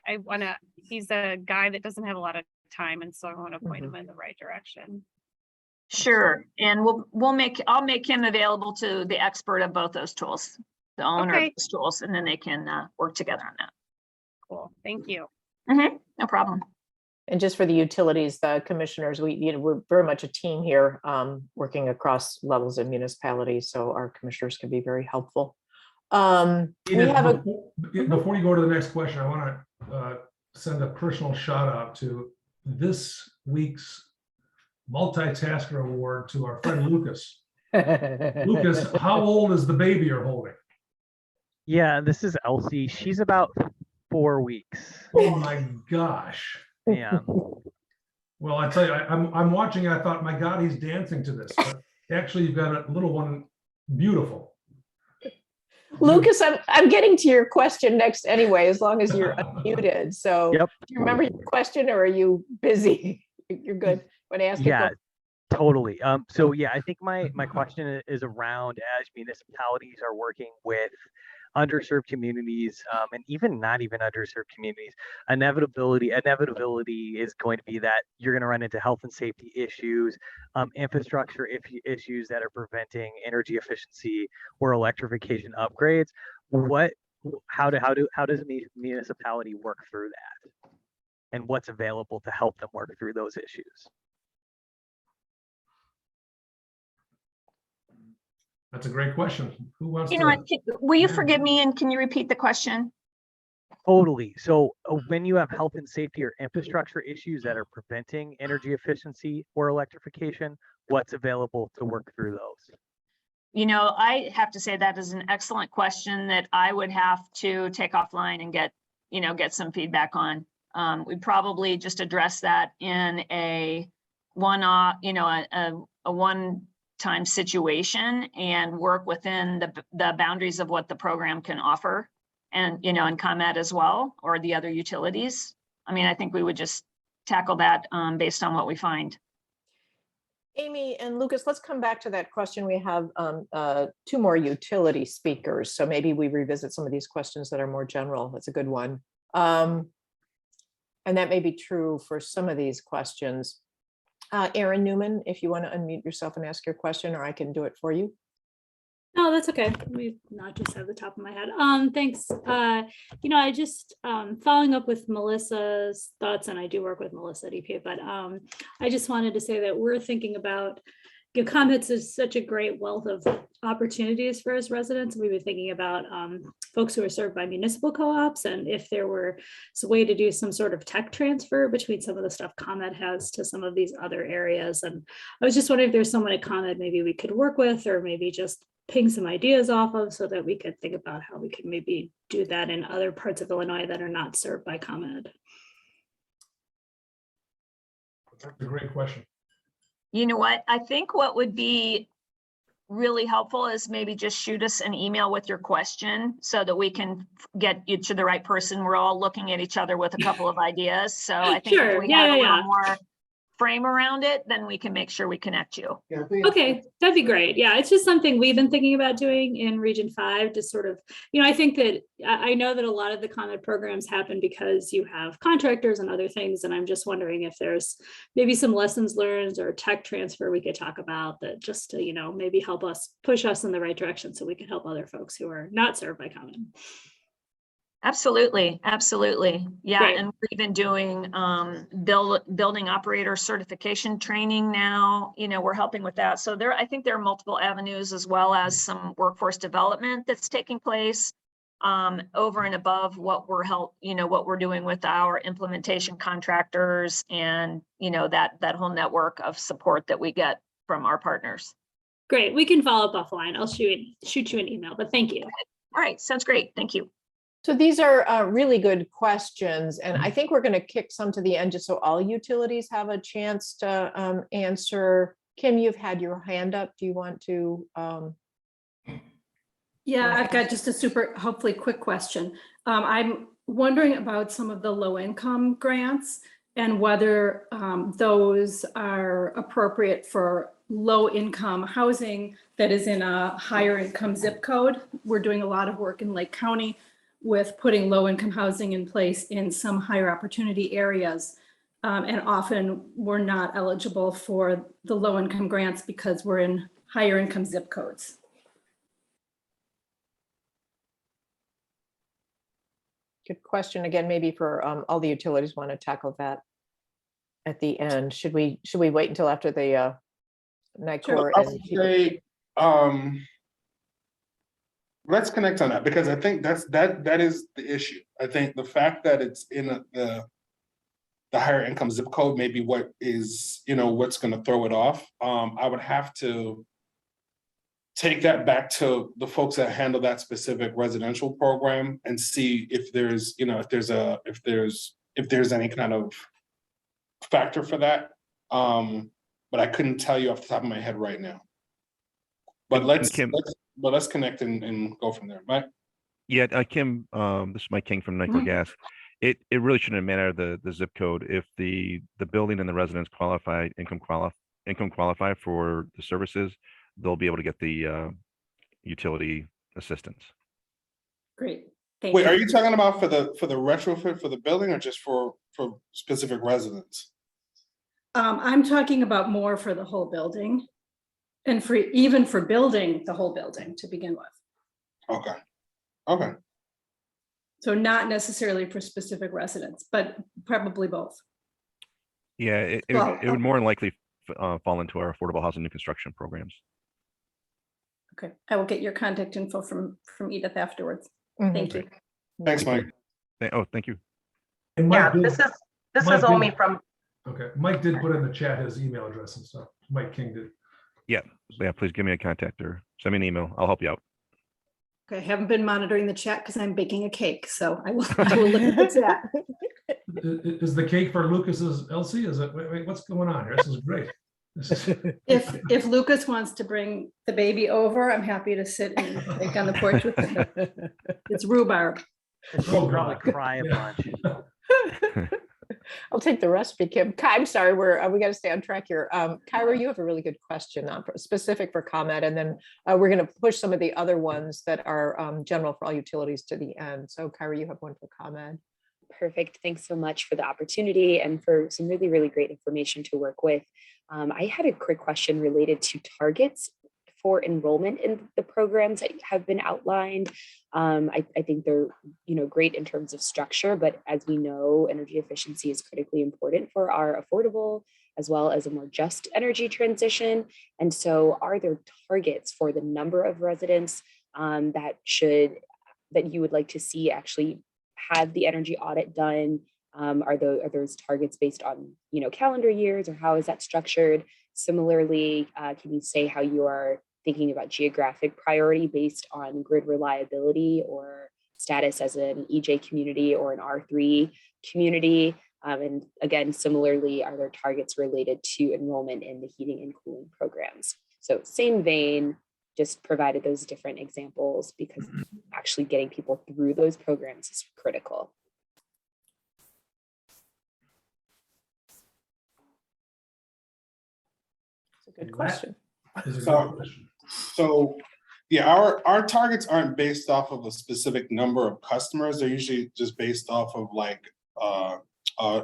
I wanna, he's a guy that doesn't have a lot of time, and so I want to point him in the right direction. Sure, and I'll make him available to the expert of both those tools, the owner of Okay. those tools, and then they can work together on that. Cool, thank you. No problem. And just for the utilities, the commissioners, we're very much a team here, working across levels of municipalities, so our commissioners can be very helpful. We have a, Before you go to the next question, I want to send a personal shout out to this week's multitasker award to our friend Lucas. Lucas, how old is the baby you're holding? Yeah, this is Elsie. She's about 4 weeks. Oh my gosh. Yeah. Well, I tell you, I'm watching, I thought, my God, he's dancing to this. But actually, you've got a little one, beautiful. Lucas, I'm getting to your question next anyway, as long as you're unmuted. So Yep. do you remember your question, or are you busy? You're good. When I ask Yeah, totally. So yeah, I think my question is around, as municipalities are working with underserved communities, and even not even underserved communities, inevitability is going to be that you're going to run into health and safety issues, infrastructure issues that are preventing energy efficiency or electrification upgrades. How does a municipality work through that, and what's available to help them work through those issues? That's a great question. Who wants You to? know, will you forgive me, and can you repeat the question? Totally. So when you have health and safety or infrastructure issues that are preventing energy efficiency or electrification, what's available to work through those? You know, I have to say that is an excellent question that I would have to take offline and get some feedback on. We probably just address that in a one-off, a one-time situation, and work within the boundaries of what the program can offer, and and ComEd as well, or the other utilities. I mean, I think we would just tackle that based on what we find. Amy and Lucas, let's come back to that question. We have two more utility speakers, so maybe we revisit some of these questions that are more general. That's a good one. And that may be true for some of these questions. Erin Newman, if you want to unmute yourself and ask your question, or I can do it for you. No, that's okay. We not just have the top of my head. Thanks. I just following up with Melissa's thoughts, and I do work with Melissa at EPA, but I just wanted to say that we're thinking about, ComEd is such a great wealth of opportunities for us residents. We've been thinking about folks who are served by municipal co-ops, and if there were a way to do some sort of tech transfer between some of the stuff ComEd has to some of these other areas. And I was just wondering if there's someone at ComEd maybe we could work with, or maybe just ping some ideas off of, so that we could think about how we could maybe do that in other parts of Illinois that are not served by ComEd. That's a great question. You know what? I think what would be really helpful is maybe just shoot us an email with your question, so that we can get you to the right person. We're all looking at each other with a couple of ideas. So I think Sure. if we have a little more frame around it, then we can make sure we connect you. Okay, that'd be great. Yeah, it's just something we've been thinking about doing in Region 5 to sort of, I think that I know that a lot of the ComEd programs happen because you have contractors and other things. And I'm just wondering if there's maybe some lessons learned or tech transfer we could talk about, that just to, maybe help us push us in the right direction, so we can help other folks who are not served by ComEd. Absolutely. Yeah, Great. and we're even doing building operator certification training now. We're helping with that. So I think there are multiple avenues, as well as some workforce development that's taking place over and above what we're doing with our implementation contractors, and that whole network of support that we get from our partners. Great. We can follow up offline. I'll shoot you an email, but thank you. All right. Sounds great. Thank you. So these are really good questions, and I think we're going to kick some to the end, just so all utilities have a chance to answer. Kim, you've had your hand up. Do you want to? Yeah, I've got just a super, hopefully quick question. I'm wondering about some of the low income grants. and whether those are appropriate for low-income housing that is in a higher income zip code. We're doing a lot of work in Lake County with putting low-income housing in place in some higher opportunity areas. And often we're not eligible for the low-income grants because we're in higher income zip codes. Good question. Again, maybe for all the utilities want to tackle that at the end. Should we wait until after the Nicor I and would say, let's connect on that, because I think that is the issue. I think the fact that it's in the higher income zip code may be what is, what's going to throw it off. I would have to take that back to the folks that handle that specific residential program and see if there's, if there's any kind of factor for that. But I couldn't tell you off the top of my head right now. But let's connect and go from there. Mike? Yeah, Kim, this is Mike King from Nicor Gas. It really shouldn't matter the zip code if the building and the residents income qualify for the services. They'll be able to get the utility assistance. Great. Thank Wait, you. are you talking about for the retrofit for the building or just for specific residents? I'm talking about more for the whole building and even for building the whole building to begin with. Okay. So not necessarily for specific residents, but probably both. Yeah, it would more than likely fall into our affordable housing new construction programs. Okay, I will get your contact info from Edith afterwards. Thank you. Thanks, Mike. Thank you. And Mike Yeah, did- this Mike is only did- from, Okay, Mike did put in the chat his email address and stuff. Mike King did. Yeah, please give me a contact or send me an email. I'll help you out. Okay, I haven't been monitoring the chat because I'm baking a cake, so I will look at the chat. Is the cake for Lucas's Elsie? Is it, wait, what's going on here? This is great. If Lucas wants to bring the baby over, I'm happy to sit and bake on the porch with him. It's rhubarb. She'll probably cry a bunch. I'll take the recipe, Kim. I'm sorry, we got to stay on track here. Kyra, you have a really good question specific for ComEd, and then we're going to push some of the other ones that are general for all utilities to the end. So Kyra, you have one for ComEd. Perfect. Thanks so much for the opportunity and for some really, really great information to work with. I had a quick question related to targets for enrollment in the programs that have been outlined. I think they're great in terms of structure, but as we know, energy efficiency is critically important for our affordable as well as a more just energy transition. And so are there targets for the number of residents that you would like to see actually have the energy audit done? Are those targets based on calendar years, or how is that structured? Similarly, can you say how you are thinking about geographic priority based on grid reliability or status as an EJ community or an R3 community? And again, similarly, are there targets related to enrollment in the heating and cooling programs? So same vein, just provided those different examples because actually getting people through those programs is critical. That's a good question. So yeah, our targets aren't based off of a specific number of customers. They're usually just based off of like a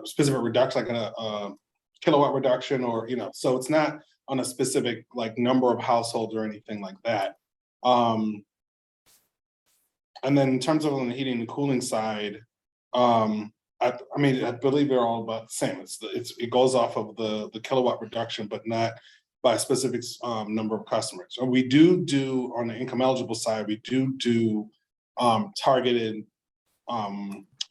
specific reduction, like a kilowatt reduction, or so it's not on a specific like number of households or anything like that. And then in terms of on the heating and cooling side, I believe they're all about the same. It goes off of the kilowatt reduction, but not by a specific number of customers. And we do on the income eligible side, we do targeted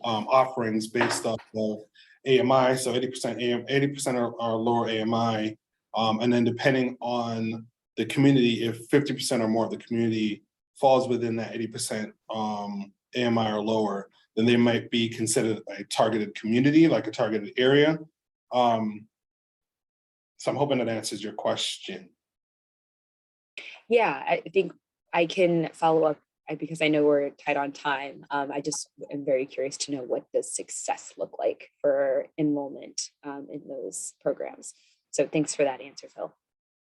offerings based off of AMI. So 80% are lower AMI. And then depending on the community, if 50% or more of the community falls within that 80% AMI or lower, then they might be considered a targeted community, like a targeted area. So I'm hoping that answers your question. Yeah, I think I can follow up because I know we're tight on time, I just am very curious to know what does success look like for enrollment in those programs. So thanks for that answer, Phil.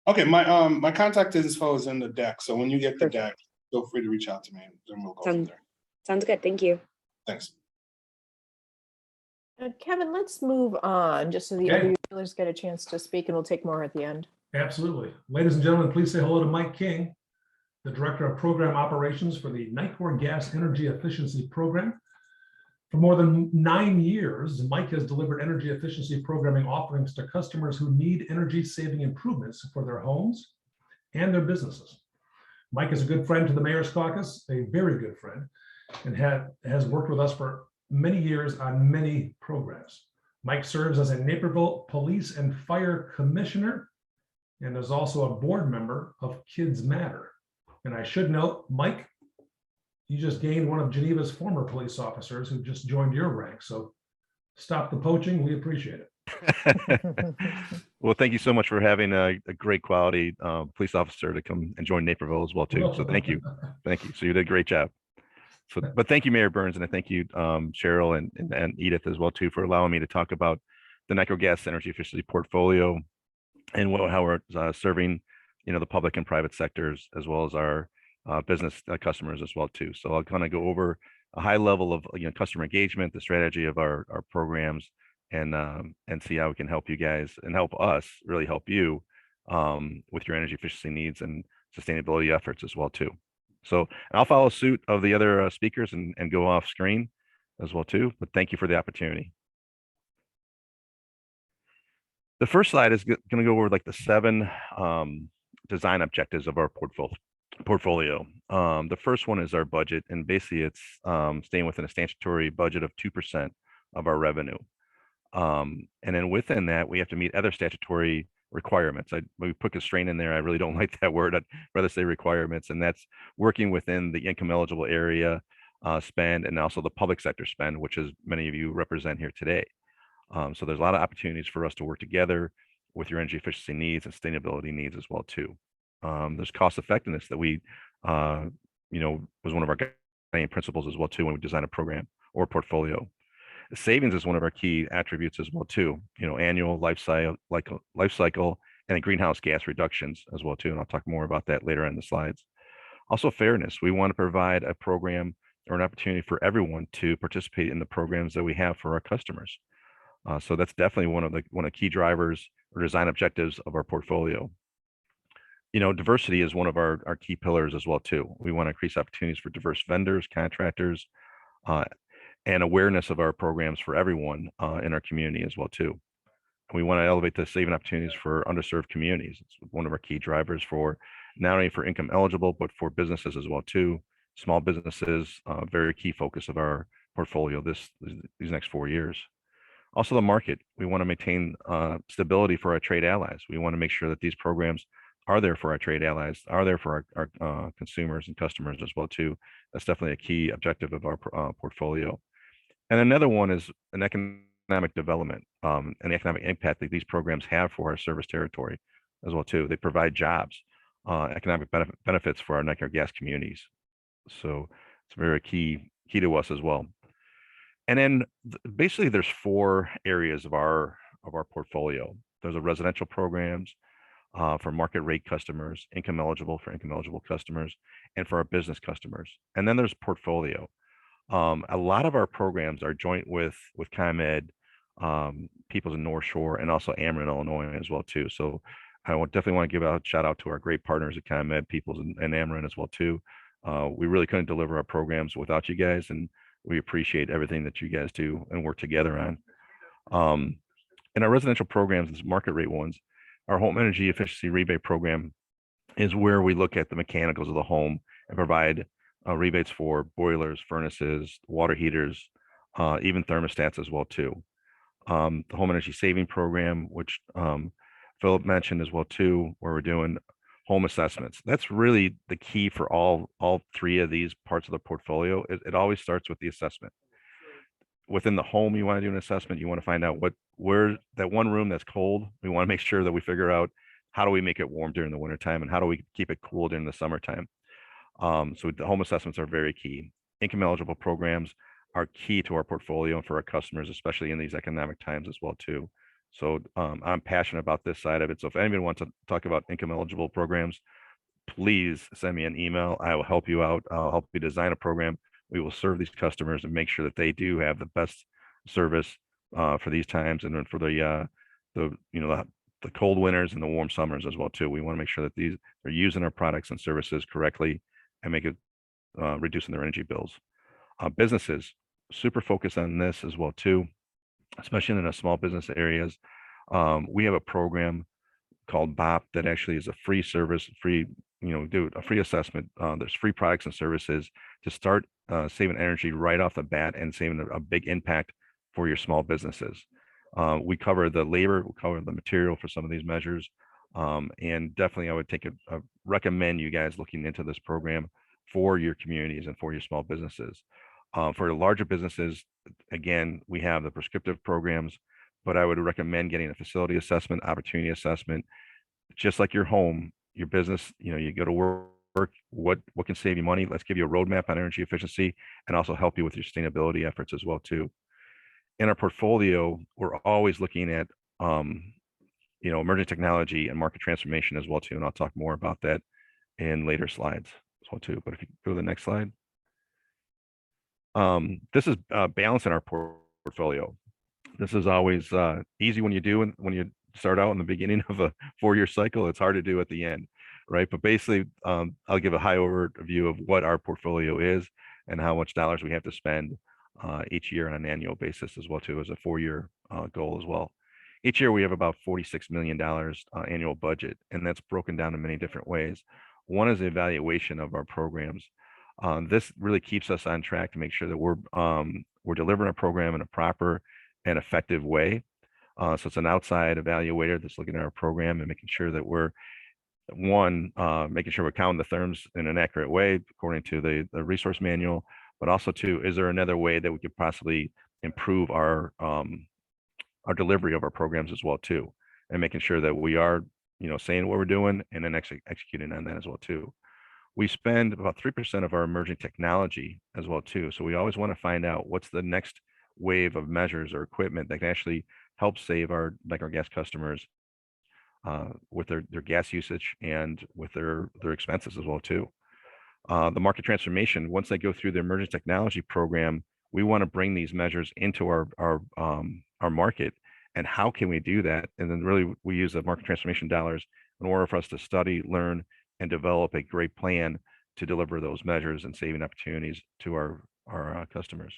Okay, my contact info is in the deck. So when you get the Perfect. deck, feel free to reach out to me and then we'll go from there. Sounds good. Thank you. Thanks. Kevin, let's move on, just so the Okay. other utilities get a chance to speak, and we'll take more at the end. Absolutely. Ladies and gentlemen, please say hello to Mike King, the Director of Program Operations for the Nicor Gas Energy Efficiency Program. For more than 9 years, Mike has delivered energy efficiency programming offerings to customers who need energy-saving improvements for their homes and their businesses. Mike is a good friend to the Mayor's Caucus, a very good friend, and has worked with us for many years on many programs. Mike serves as a Naperville Police and Fire Commissioner and is also a board member of Kids Matter. And I should note, Mike, you just gained one of Geneva's former police officers who just joined your ranks. So stop the poaching. We appreciate it. Well, thank you so much for having a great quality police officer to come and join Naperville as well too. So thank you. Thank you. So you did a great job. So, but thank you, Mayor Burns, and I thank you, Cheryl and Edith as well too, for allowing me to talk about the Nicor Gas Energy Efficiency portfolio and how we're serving, the public and private sectors, as well as our business customers as well too. So I'll kind of go over a high level of customer engagement, the strategy of our programs, and see how we can help you guys and help us really help you with your energy efficiency needs and sustainability efforts as well too. So I'll follow suit of the other speakers and go off screen as well too, but thank you for the opportunity. The first slide is going to go over like the 7 design objectives of our portfolio. The first one is our budget, and basically it's staying within a statutory budget of 2% of our revenue. And then within that, we have to meet other statutory requirements. We put constraint in there. I really don't like that word. I'd rather say requirements, and that's working within the income eligible area spend and also the public sector spend, which is many of you represent here today. So there's a lot of opportunities for us to work together with your energy efficiency needs and sustainability needs as well too. There's cost effectiveness that we, was one of our guiding principles as well too when we design a program or portfolio. Savings is one of our key attributes as well too. Annual life cycle and greenhouse gas reductions as well too. And I'll talk more about that later in the slides. Also fairness. We want to provide a program or an opportunity for everyone to participate in the programs that we have for our customers. So that's definitely one of the key drivers or design objectives of our portfolio. Diversity is one of our key pillars as well too. We want to increase opportunities for diverse vendors, contractors, and awareness of our programs for everyone in our community as well too. We want to elevate the saving opportunities for underserved communities. It's one of our key drivers for not only for income eligible, but for businesses as well too. Small businesses, very key focus of our portfolio these next 4 years. Also the market, we want to maintain stability for our trade allies. We want to make sure that these programs are there for our trade allies, are there for our consumers and customers as well too. That's definitely a key objective of our portfolio. And another one is an economic development and the economic impact that these programs have for our service territory as well too. They provide jobs, economic benefits for our Nicor Gas communities. So it's very key to us as well. And then basically there's 4 areas of our portfolio. There's a residential programs for market rate customers, income eligible for income eligible customers, and for our business customers. And then there's portfolio. A lot of our programs are joint with ComEd, Peoples in North Shore, and also Ameren, Illinois as well too. So I definitely want to give a shout out to our great partners at ComEd, Peoples, and Ameren as well too. We really couldn't deliver our programs without you guys, and we appreciate everything that you guys do and work together on. In our residential programs, these market rate ones, our home energy efficiency rebate program is where we look at the mechanicals of the home and provide rebates for boilers, furnaces, water heaters, even thermostats as well too. The home energy saving program, which Philip mentioned as well too, where we're doing home assessments. That's really the key for all 3 of these parts of the portfolio. It always starts with the assessment. Within the home, you want to do an assessment. You want to find out where that one room that's cold. We want to make sure that we figure out how do we make it warm during the wintertime and how do we keep it cool during the summertime. So the home assessments are very key. Income eligible programs are key to our portfolio and for our customers, especially in these economic times as well too. So I'm passionate about this side of it. So if anyone wants to talk about income eligible programs, please send me an email. I will help you out. I'll help you design a program. We will serve these customers and make sure that they do have the best service for these times and then for the cold winters and the warm summers as well too. We want to make sure that they're using our products and services correctly and make it reducing their energy bills. Businesses super focused on this as well too, especially in the small business areas. We have a program called BOP that actually is a free service, do a free assessment. There's free products and services to start saving energy right off the bat and saving a big impact for your small businesses. We cover the labor, we cover the material for some of these measures. And definitely I would recommend you guys looking into this program for your communities and for your small businesses. For larger businesses, again, we have the prescriptive programs, but I would recommend getting a facility assessment, opportunity assessment, just like your home, your business, you go to work, what can save you money? Let's give you a roadmap on energy efficiency and also help you with your sustainability efforts as well too. In our portfolio, we're always looking at, emerging technology and market transformation as well too. And I'll talk more about that in later slides as well too. But if you go to the next slide. This is balance in our portfolio. This is always easy when you start out in the beginning of a 4-year cycle. It's hard to do at the end, right? But basically, I'll give a high overview of what our portfolio is and how much dollars we have to spend each year on an annual basis as well too, as a 4-year goal as well. Each year we have about $46 million annual budget, and that's broken down in many different ways. One is the evaluation of our programs. This really keeps us on track to make sure that we're delivering a program in a proper and effective way. So it's an outside evaluator that's looking at our program and making sure that we're making sure we're counting the therms in an accurate way according to the resource manual, but also too, is there another way that we could possibly improve our delivery of our programs as well too, and making sure that we are saying what we're doing and then executing on that as well too. We spend about 3% of our emerging technology as well too. So we always want to find out what's the next wave of measures or equipment that can actually help save our Nicor Gas customers with their gas usage and with their expenses as well too. The market transformation, once they go through the emerging technology program, we want to bring these measures into our market. And how can we do that? And then really we use the market transformation dollars in order for us to study, learn, and develop a great plan to deliver those measures and saving opportunities to our customers.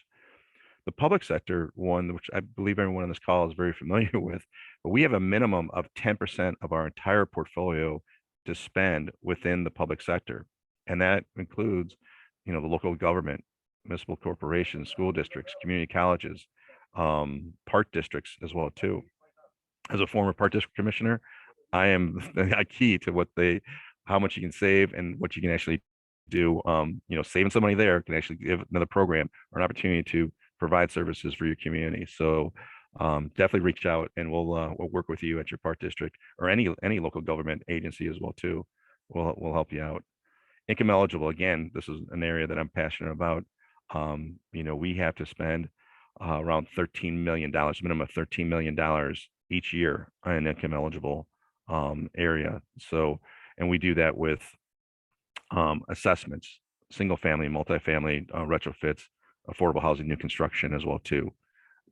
The public sector one, which I believe everyone on this call is very familiar with, but we have a minimum of 10% of our entire portfolio to spend within the public sector. And that includes, the local government, municipal corporations, school districts, community colleges, park districts as well too. As a former park district commissioner, I am a key to how much you can save and what you can actually do. Saving some money there can actually give another program or an opportunity to provide services for your community. So definitely reach out and we'll work with you at your park district or any local government agency as well too. We'll help you out. Income eligible, again, this is an area that I'm passionate about. We have to spend around $13 million, minimum of $13 million each year in income eligible area. So, and we do that with assessments, single family, multifamily, retrofits, affordable housing, new construction as well too.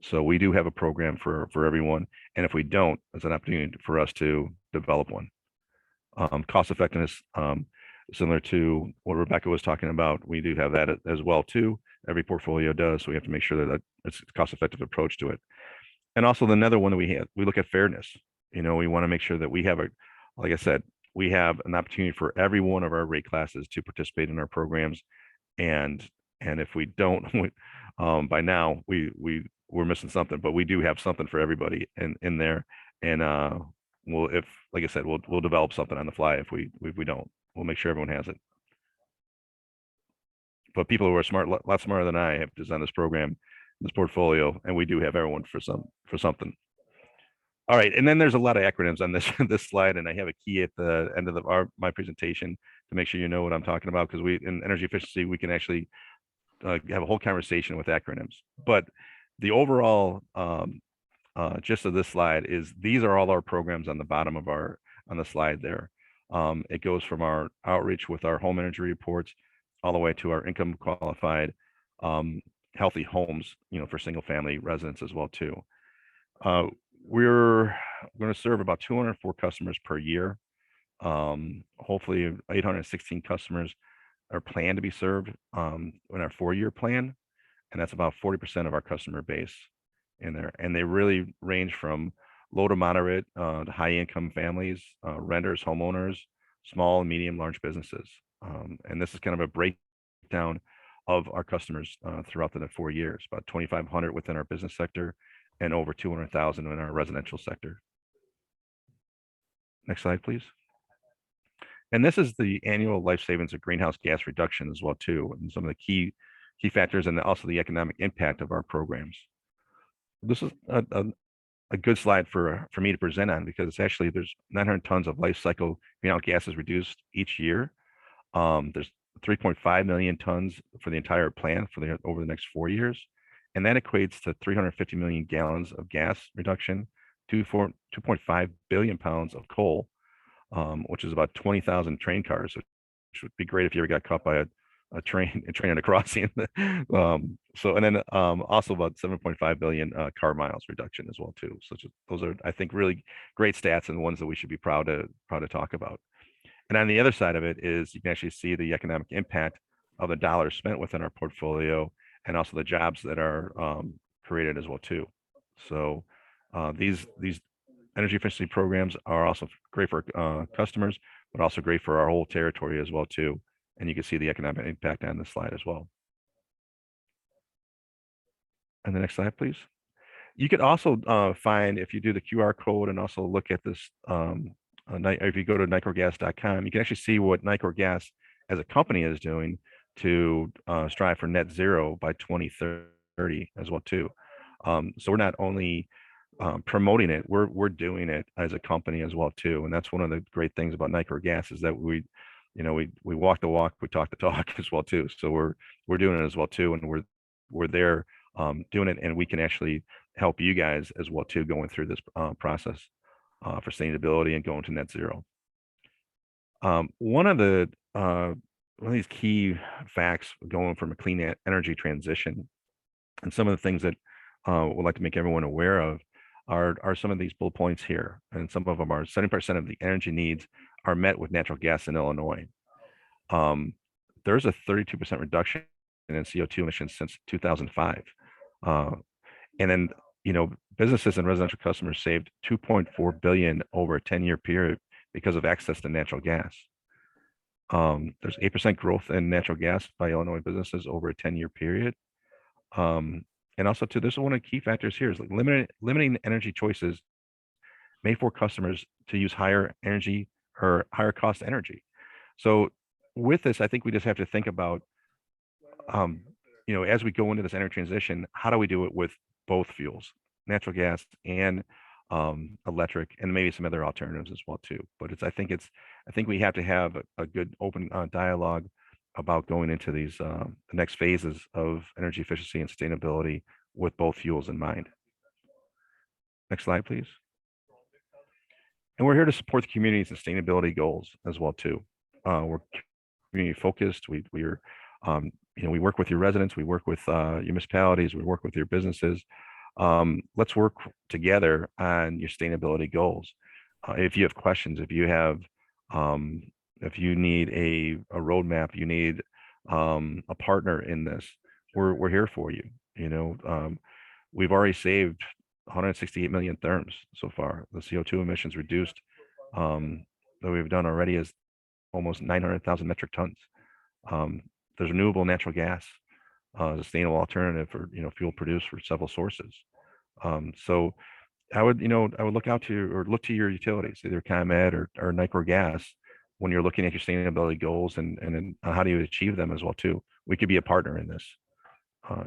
So we do have a program for everyone. And if we don't, it's an opportunity for us to develop one. Cost effectiveness, similar to what Rebecca was talking about, we do have that as well too. Every portfolio does. So we have to make sure that it's a cost effective approach to it. And also another one that we look at fairness. We want to make sure that we have like I said, we have an opportunity for every one of our rate classes to participate in our programs. And if we don't, by now we're missing something, but we do have something for everybody in there. And like I said, we'll develop something on the fly if we don't. We'll make sure everyone has it. But people who are smart, a lot smarter than I, have designed this program, this portfolio, and we do have everyone for something. All right, and then there's a lot of acronyms on this this slide, and I have a key at the end of my presentation to make sure you know what I'm talking about, because we in energy efficiency we can actually have a whole conversation with acronyms. But the overall gist of this slide is these are all our programs on the bottom of on the slide there. It goes from our outreach with our home energy reports all the way to our income qualified healthy homes, for single family residents as well too. We're going to serve about 204 customers per year. Hopefully 816 customers are planned to be served in our 4-year plan. And that's about 40% of our customer base in there. And they really range from low to moderate to high income families, renters, homeowners, small, medium, large businesses. And this is kind of a breakdown of our customers throughout the 4 years, about 2,500 within our business sector and over 200,000 in our residential sector. Next slide, please. And this is the annual life savings of greenhouse gas reduction as well too, and some of the key factors, and also the economic impact of our programs. This is a good slide for me to present on, because it's actually there's 900 tons of life cycle greenhouse gases reduced each year. There's 3.5 million tons for the entire plan over the next 4 years. And that equates to 350 million gallons of gas reduction, 2.5 billion pounds of coal, which is about 20,000 train cars, which would be great if you ever got caught by a train at a crossing. And then also about 7.5 billion car miles reduction as well too. So those are, I think, really great stats, and ones that we should be proud to talk about. And on the other side of it is you can actually see the economic impact of the dollars spent within our portfolio, and also the jobs that are created as well too. So these energy efficiency programs are also great for customers, but also great for our whole territory as well too. And you can see the economic impact on this slide as well. And the next slide, please. You could also find, if you do the QR code and also look at this, if you go to nicorgas.com, you can actually see what Nicor Gas as a company is doing to strive for net zero by 2030 as well too. So we're not only promoting it, we're doing it as a company as well too. And that's one of the great things about Nicor Gas, is that we walk the walk, we talk the talk as well too. So we're doing it as well too, and we're there doing it, and we can actually help you guys as well too, going through this process for sustainability and going to net zero. One of these key facts going from a clean energy transition, and some of the things that we'd like to make everyone aware of, are some of these bullet points here. And some of them are 70% of the energy needs are met with natural gas in Illinois. There's a 32% reduction in CO2 emissions since 2005. And then, businesses and residential customers saved $2.4 billion over a 10-year period because of access to natural gas. There's 8% growth in natural gas by Illinois businesses over a 10-year period. And also too, this is one of the key factors here, is like limiting energy choices may force customers to use higher energy or higher cost energy. So with this, I think we just have to think about, as we go into this energy transition, how do we do it with both fuels, natural gas and electric, and maybe some other alternatives as well too. But I think we have to have a good open dialogue about going into these the next phases of energy efficiency and sustainability with both fuels in mind. Next slide, please. And we're here to support the community sustainability goals as well too. We're community focused. We work with your residents, we work with your municipalities, we work with your businesses. Let's work together on your sustainability goals. If you have questions, if you need a roadmap, you need a partner in this, we're here for you. We've already saved 168 million therms so far. The CO2 emissions reduced that we've done already is almost 900,000 metric tons. There's renewable natural gas, a sustainable alternative for fuel produced for several sources. So I would look to your utilities, either ComEd or Nicor Gas, when you're looking at your sustainability goals and how do you achieve them as well too. We could be a partner in this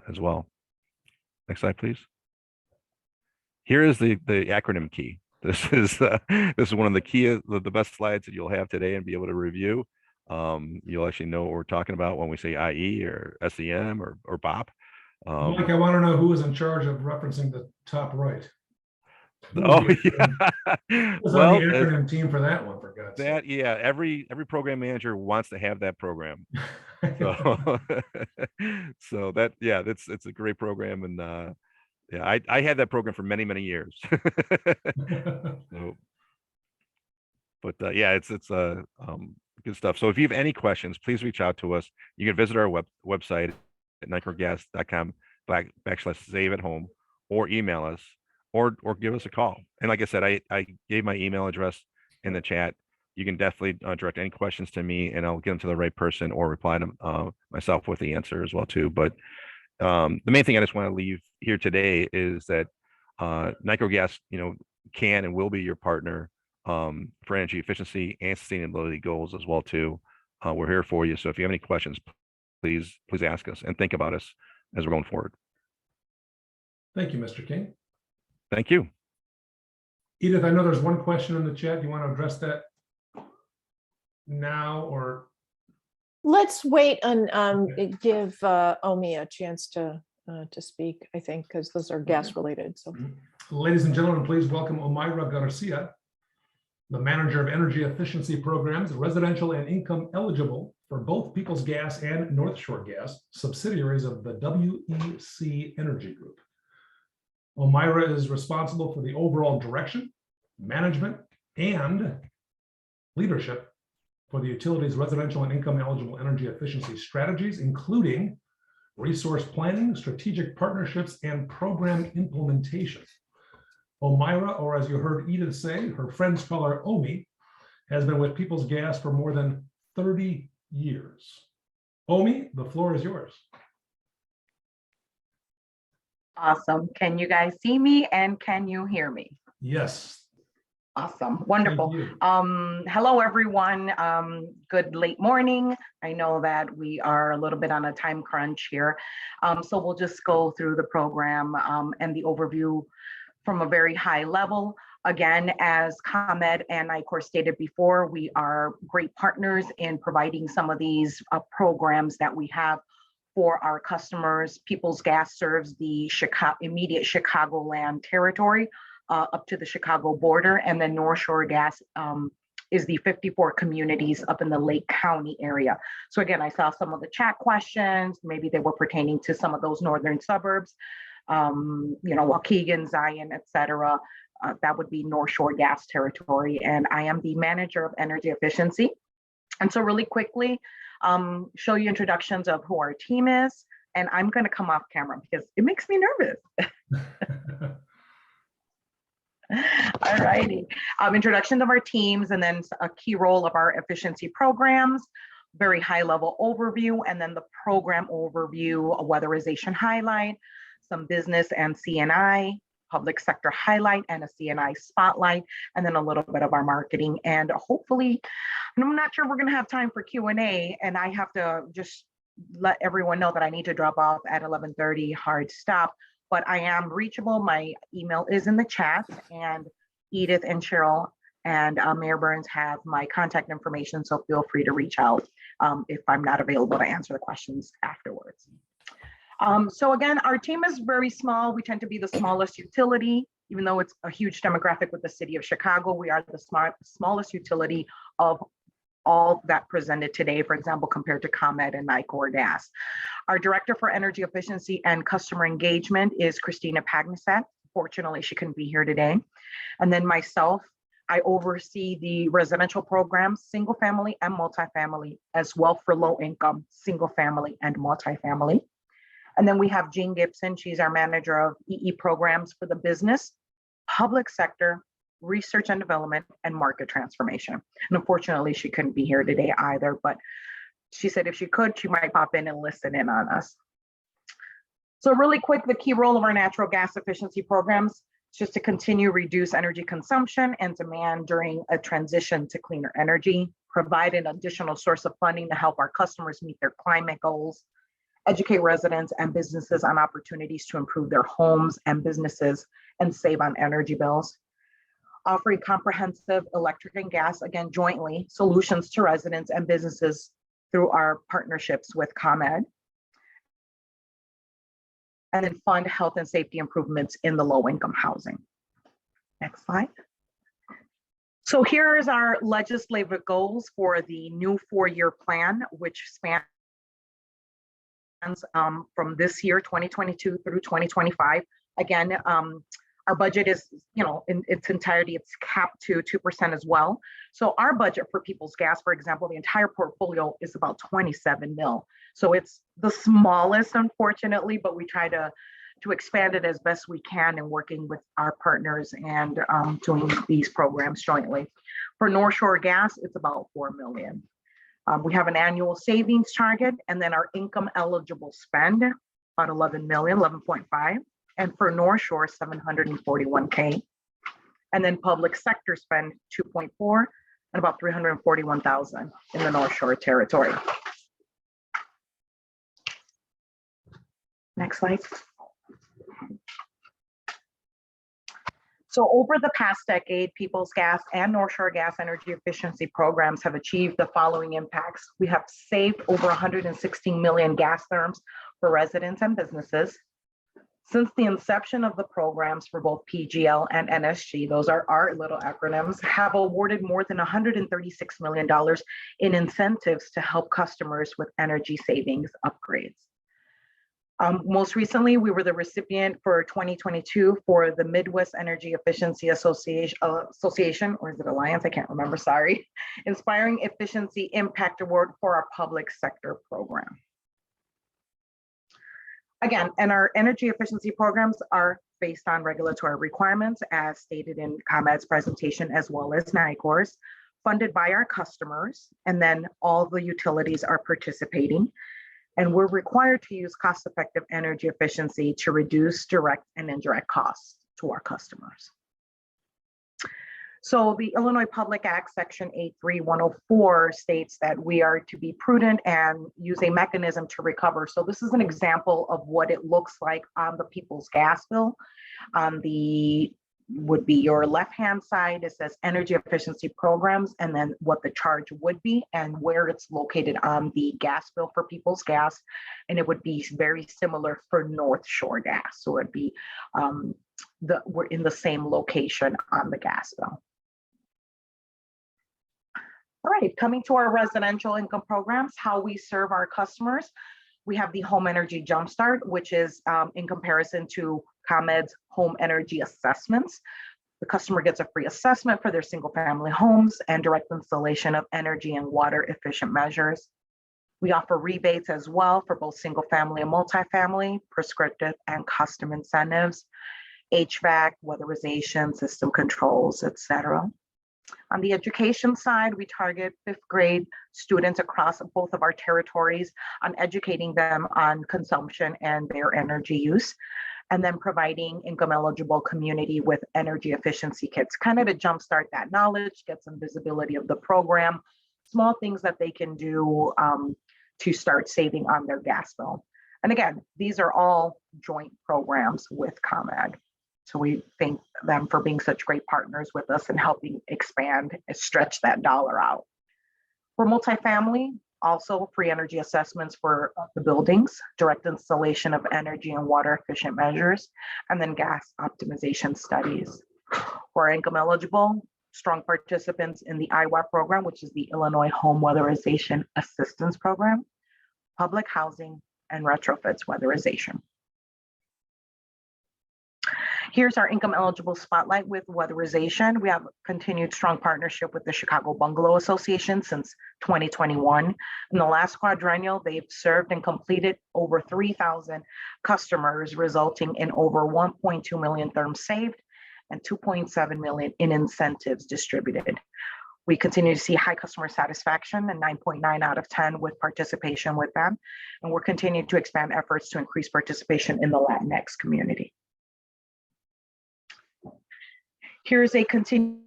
as well. Next slide, please. Here is the acronym key. This is one of the key, the best slides that you'll have today and be able to review. You'll actually know what we're talking about when we say IE or SEM or BOP. Mike, I want to know who is in charge of referencing the top right. Oh Who's yeah. on Well, the acronym team for that one, for God's sake? that yeah, every program manager wants to have that program. So so that yeah, it's a great program, and yeah, I had that program for many years. So, but yeah, it's good stuff. So if you have any questions, please reach out to us. You can visit our website at nicorgas.com/save at home, or email us, or give us a call. And like I said, I gave my email address in the chat. You can definitely direct any questions to me, and I'll get them to the right person or reply to myself with the answer as well too. But the main thing I just want to leave here today is that Nicor Gas, can and will be your partner for energy efficiency and sustainability goals as well too. We're here for you. So if you have any questions, please ask us and think about us as we're going forward. Thank you, Mr. King. Thank you. Edith, I know there's one question in the chat. You want to address that now, or? Let's wait and give Omi a chance to speak, I think, because those are gas related. So, Ladies and gentlemen, please welcome Omaira Garcia, the manager of energy efficiency programs, residential and income eligible for both Peoples Gas and North Shore Gas, subsidiaries of the WEC Energy Group. Omaira is responsible for the overall direction, management, and leadership for the utility's residential and income eligible energy efficiency strategies, including resource planning, strategic partnerships, and program implementation. Omaira, or as you heard Edith say, her friends call her Omi, has been with Peoples Gas for more than 30 years. Omi, the floor is yours. Awesome. Can you guys see me and can you hear me? Yes. Awesome. Wonderful. Hello, everyone. Good late morning. I know that we are a little bit on a time crunch here. So we'll just go through the program and the overview from a very high level. Again, as ComEd and Nicor stated before, we are great partners in providing some of these programs that we have for our customers. Peoples Gas serves the immediate Chicagoland territory up to the Chicago border, and then North Shore Gas is the 54 communities up in the Lake County area. So again, I saw some of the chat questions, maybe they were pertaining to some of those northern suburbs, Waukegan, Zion, etc. That would be North Shore Gas territory, and I am the manager of energy efficiency. And so really quickly, show you introductions of who our team is, and I'm going to come off camera because it makes me nervous. All righty. Introduction of our teams, and then a key role of our efficiency programs, very high level overview, and then the program overview, a weatherization highlight, some business and CNI, public sector highlight, and a CNI spotlight, and then a little bit of our marketing. And hopefully, and I'm not sure we're going to have time for Q&A, and I have to just let everyone know that I need to drop off at 11:30, hard stop. But I am reachable. My email is in the chat, and Edith and Cheryl and Mayor Burns have my contact information, so feel free to reach out if I'm not available to answer the questions afterwards. So again, our team is very small. We tend to be the smallest utility, even though it's a huge demographic with the city of Chicago. We are the smallest utility of all that presented today, for example, compared to ComEd and Nicor Gas. Our Director for Energy Efficiency and Customer Engagement is Christina Pagnaset. Fortunately, she couldn't be here today. And then myself, I oversee the residential programs, single family and multifamily, as well for low income, single family and multifamily. And then we have Jean Gibson. She's our manager of EE programs for the business, public sector, research and development, and market transformation. And unfortunately, she couldn't be here today either, but she said if she could, she might pop in and listen in on us. So really quick, the key role of our natural gas efficiency programs is just to continue reduce energy consumption and demand during a transition to cleaner energy, provide an additional source of funding to help our customers meet their climate goals, educate residents and businesses on opportunities to improve their homes and businesses and save on energy bills. offering comprehensive electric and gas, again, jointly, solutions to residents and businesses through our partnerships with ComEd. And then fund health and safety improvements in the low-income housing. Next slide. So here's our legislative goals for the new 4-year plan, which spans from this year, 2022 through 2025. Again, our budget is, in its entirety, it's capped to 2% as well. So our budget for People's Gas, for example, the entire portfolio is about 27 mil. So it's the smallest, unfortunately, but we try to expand it as best we can in working with our partners and doing these programs jointly. For North Shore Gas, it's about 4 million. We have an annual savings target, and then our income eligible spend, about 11 million, 11.5. And for North Shore, 741K. And then public sector spend 2.4 and about 341,000 in the North Shore territory. Next slide. So over the past decade, People's Gas and North Shore Gas energy efficiency programs have achieved the following impacts. We have saved over 116 million gas therms for residents and businesses. Since the inception of the programs for both PGL and NSG, those are our little acronyms, have awarded more than $136 million in incentives to help customers with energy savings upgrades. Most recently, we were the recipient for 2022 for the Midwest Energy Efficiency Association, or is it Alliance? I can't remember, sorry. Inspiring Efficiency Impact Award for our public sector program. Again, and our energy efficiency programs are based on regulatory requirements as stated in ComEd's presentation, as well as Nicor's, funded by our customers, and then all the utilities are participating. And we're required to use cost-effective energy efficiency to reduce direct and indirect costs to our customers. So the Illinois Public Act Section 83104 states that we are to be prudent and use a mechanism to recover. So this is an example of what it looks like on the People's Gas bill. On the would be your left-hand side, it says energy efficiency programs, and then what the charge would be and where it's located on the gas bill for People's Gas. And it would be very similar for North Shore Gas. So it'd be we're in the same location on the gas bill. All right, coming to our residential income programs, how we serve our customers. We have the Home Energy Jumpstart, which is in comparison to ComEd's home energy assessments. The customer gets a free assessment for their single family homes and direct installation of energy and water efficient measures. We offer rebates as well for both single family and multifamily, prescriptive and custom incentives, HVAC, weatherization, system controls, etc. On the education side, we target 5th grade students across both of our territories on educating them on consumption and their energy use, and then providing income eligible community with energy efficiency kits, kind of to jumpstart that knowledge, get some visibility of the program, small things that they can do to start saving on their gas bill. And again, these are all joint programs with ComEd. So we thank them for being such great partners with us and helping expand and stretch that dollar out. For multifamily, also free energy assessments for the buildings, direct installation of energy and water efficient measures, and then gas optimization studies. For income eligible, strong participants in the IWAP program, which is the Illinois Home Weatherization Assistance Program, public housing, and retrofits weatherization. Here's our income eligible spotlight with weatherization. We have continued strong partnership with the Chicago Bungalow Association since 2021. In the last quadrennial, they've served and completed over 3,000 customers, resulting in over 1.2 million therms saved and 2.7 million in incentives distributed. We continue to see high customer satisfaction and 9.9 out of 10 with participation with them. And we're continuing to expand efforts to increase participation in the Latinx community. Here's a continued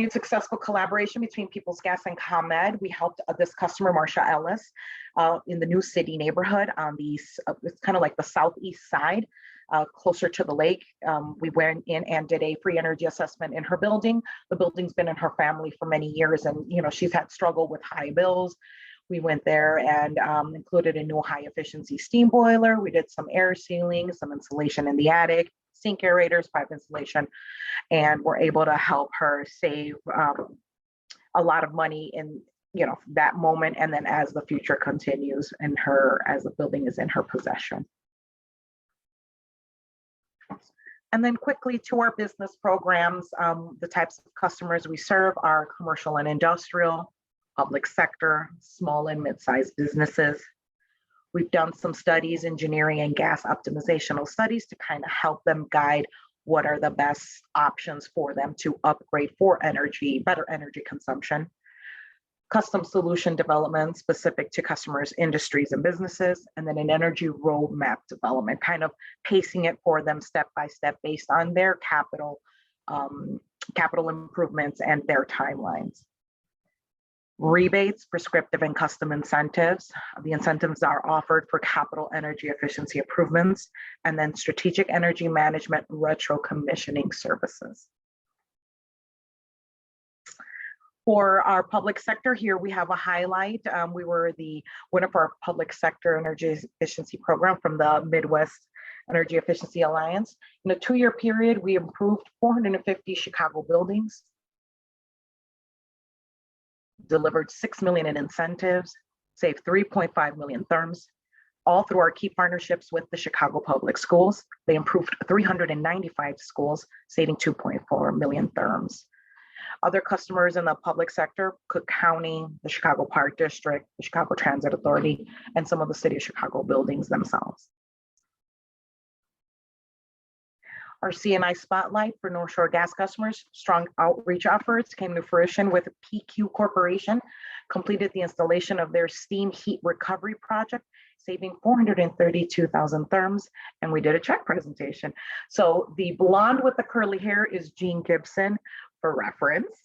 successful collaboration between People's Gas and ComEd. We helped this customer, Marsha Ellis, in the New City neighborhood on the, it's kind of like the southeast side, closer to the lake. We went in and did a free energy assessment in her building. The building's been in her family for many years, and she's had struggle with high bills. We went there and included a new high efficiency steam boiler. We did some air sealing, some insulation in the attic, sink aerators, pipe insulation, and we're able to help her save a lot of money in that moment, and then as the future continues and as the building is in her possession. And then quickly to our business programs, the types of customers we serve are commercial and industrial, public sector, small and mid-sized businesses. We've done some studies, engineering and gas optimizational studies, to kind of help them guide what are the best options for them to upgrade for better energy consumption. Custom solution development specific to customers, industries, and businesses, and then an energy roadmap development, kind of pacing it for them step by step based on their capital improvements and their timelines. Rebates, prescriptive, and custom incentives. The incentives are offered for capital energy efficiency improvements, and then strategic energy management retro commissioning services. For our public sector, here we have a highlight. We were the winner for our public sector energy efficiency program from the Midwest Energy Efficiency Alliance. In a 2-year period, we improved 450 Chicago buildings, delivered $6 million in incentives, saved 3.5 million therms, all through our key partnerships with the Chicago Public Schools. They improved 395 schools, saving 2.4 million therms. Other customers in the public sector, Cook County, the Chicago Park District, the Chicago Transit Authority, and some of the City of Chicago buildings themselves. Our C&I spotlight for North Shore gas customers, strong outreach efforts came to fruition with PQ Corporation, completed the installation of their steam heat recovery project, saving 432,000 therms, and we did a check presentation. So the blonde with the curly hair is Jean Gibson, for reference,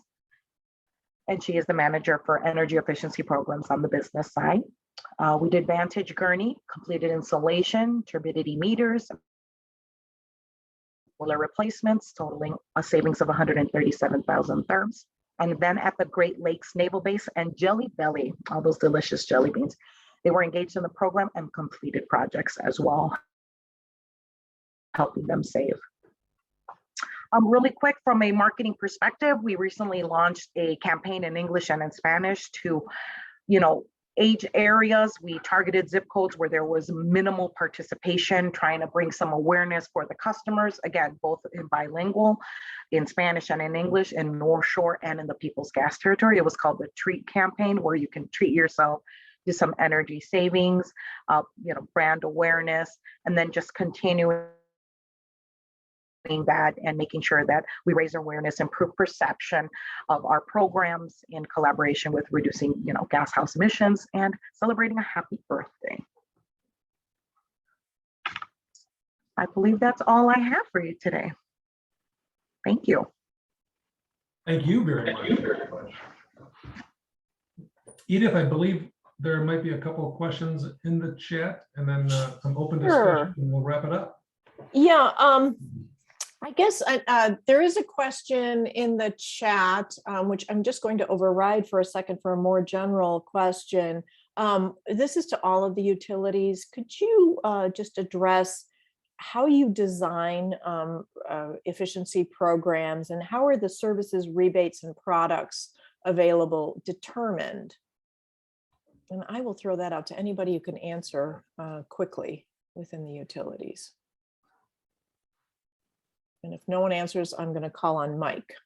and she is the manager for energy efficiency programs on the business side. We did Vantage Gurney, completed insulation, turbidity meters, boiler replacements, totaling a savings of 137,000 therms. And then at the Great Lakes Naval Base and Jelly Belly, all those delicious jelly beans, they were engaged in the program and completed projects as well, helping them save. Really quick, from a marketing perspective, we recently launched a campaign in English and in Spanish to, age areas. We targeted zip codes where there was minimal participation, trying to bring some awareness for the customers, again, both in bilingual, in Spanish and in English, in North Shore and in the People's Gas territory. It was called the Treat campaign, where you can treat yourself, do some energy savings, brand awareness, and then just continuing that and making sure that we raise awareness, improve perception of our programs in collaboration with reducing, gas house emissions and celebrating a happy birthday. I believe that's all I have for you today. Thank you. Thank you very much. Edith, I believe there might be a couple of questions in the chat, and then some open discussion, and we'll wrap it up. Yeah, I guess there is a question in the chat, which I'm just going to override for a second for a more general question. This is to all of the utilities. Could you just address how you design efficiency programs, and how are the services, rebates, and products available determined? And I will throw that out to anybody who can answer quickly within the utilities. And if no one answers, I'm going to call on Mike.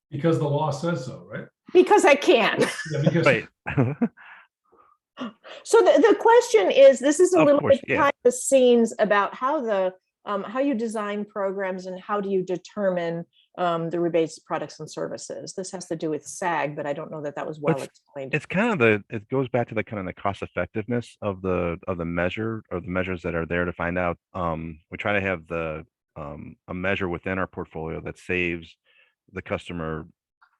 Because the law says so, right? Because I can. Yeah, because Wait. So the question is, this is a Of little course, bit yeah. behind the scenes about how how you design programs and how do you determine the rebates, products, and services. This has to do with SAG, but I don't know that that was well explained. It's kind of it goes back to the kind of the cost effectiveness of the measure, or the measures that are there to find out. We try to have the a measure within our portfolio that saves the customer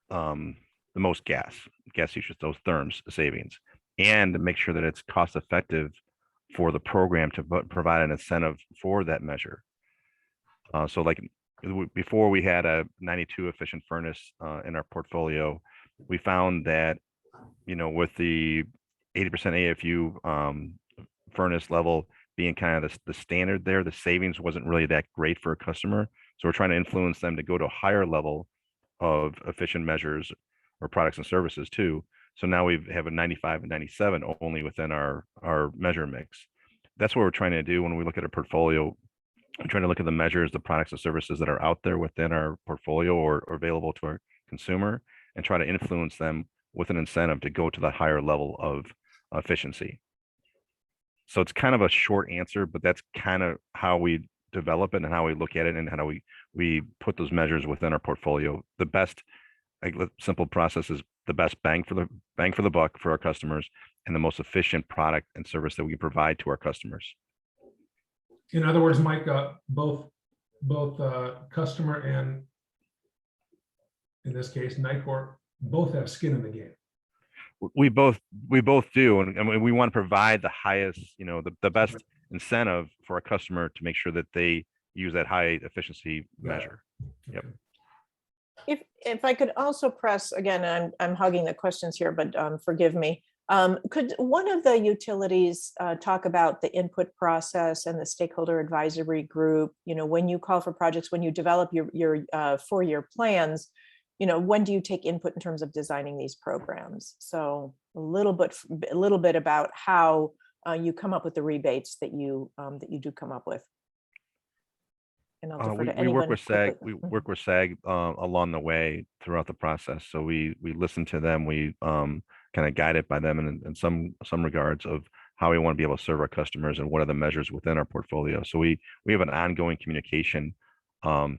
the most gas usage, those therms savings, and make sure that it's cost effective for the program to provide an incentive for that measure. So like before we had a 92 efficient furnace in our portfolio, we found that, you know, with the 80% AFU furnace level being kind of the standard there, the savings wasn't really that great for a customer. So we're trying to influence them to go to a higher level of efficient measures or products and services too. So now we have a 95 and 97 only within our measure mix. That's what we're trying to do when we look at a portfolio. I'm trying to look at the measures, the products and services that are out there within our portfolio or available to our consumer, and try to influence them with an incentive to go to the higher level of efficiency. So it's kind of a short answer, but that's kind of how we develop it and how we look at it and how we put those measures within our portfolio. The best, like, simple process is the best bang for the buck for our customers and the most efficient product and service that we provide to our customers. In other words, Mike, both customer and, in this case, Nicor, both have skin in the game. We both do, and I mean, we want to provide the highest, you know, the best incentive for a customer to make sure that they use that high efficiency measure. Yep. If I could also press again, I'm hogging the questions here, but forgive me. Could one of the utilities talk about the input process and the stakeholder advisory group? You know, when you call for projects, when you develop your 4-year plans, you know, when do you take input in terms of designing these programs? So a little bit about how you come up with the rebates that you do come up with. And I'll defer to we work anyone with SAG. quickly. We work with SAG along the way throughout the process. So we listen to them. We kind of guided by them in some regards of how we want to be able to serve our customers and what are the measures within our portfolio. So we have an ongoing communication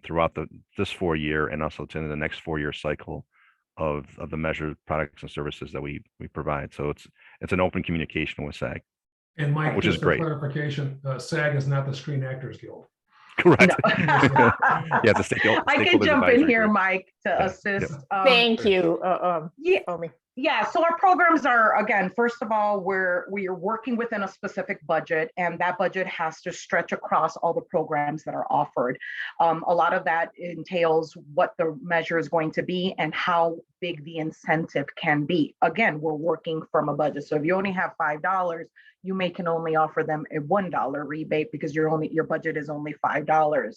throughout this 4-year and also to the next 4-year cycle of the measured products and services that we provide. So it's an open communication with SAG. And Mike, which just is for great. clarification, SAG is not the Screen Actors Guild. Correct. No. Yeah, it's a stakeholder. I can jump in here, Mike, to assist. Thank you. Yeah. Omi. Yeah, so our programs are, again, first of all, we are working within a specific budget, and that budget has to stretch across all the programs that are offered. A lot of that entails what the measure is going to be and how big the incentive can be. Again, we're working from a budget. So if you only have $5, you can only offer them a $1 rebate because your budget is only $5.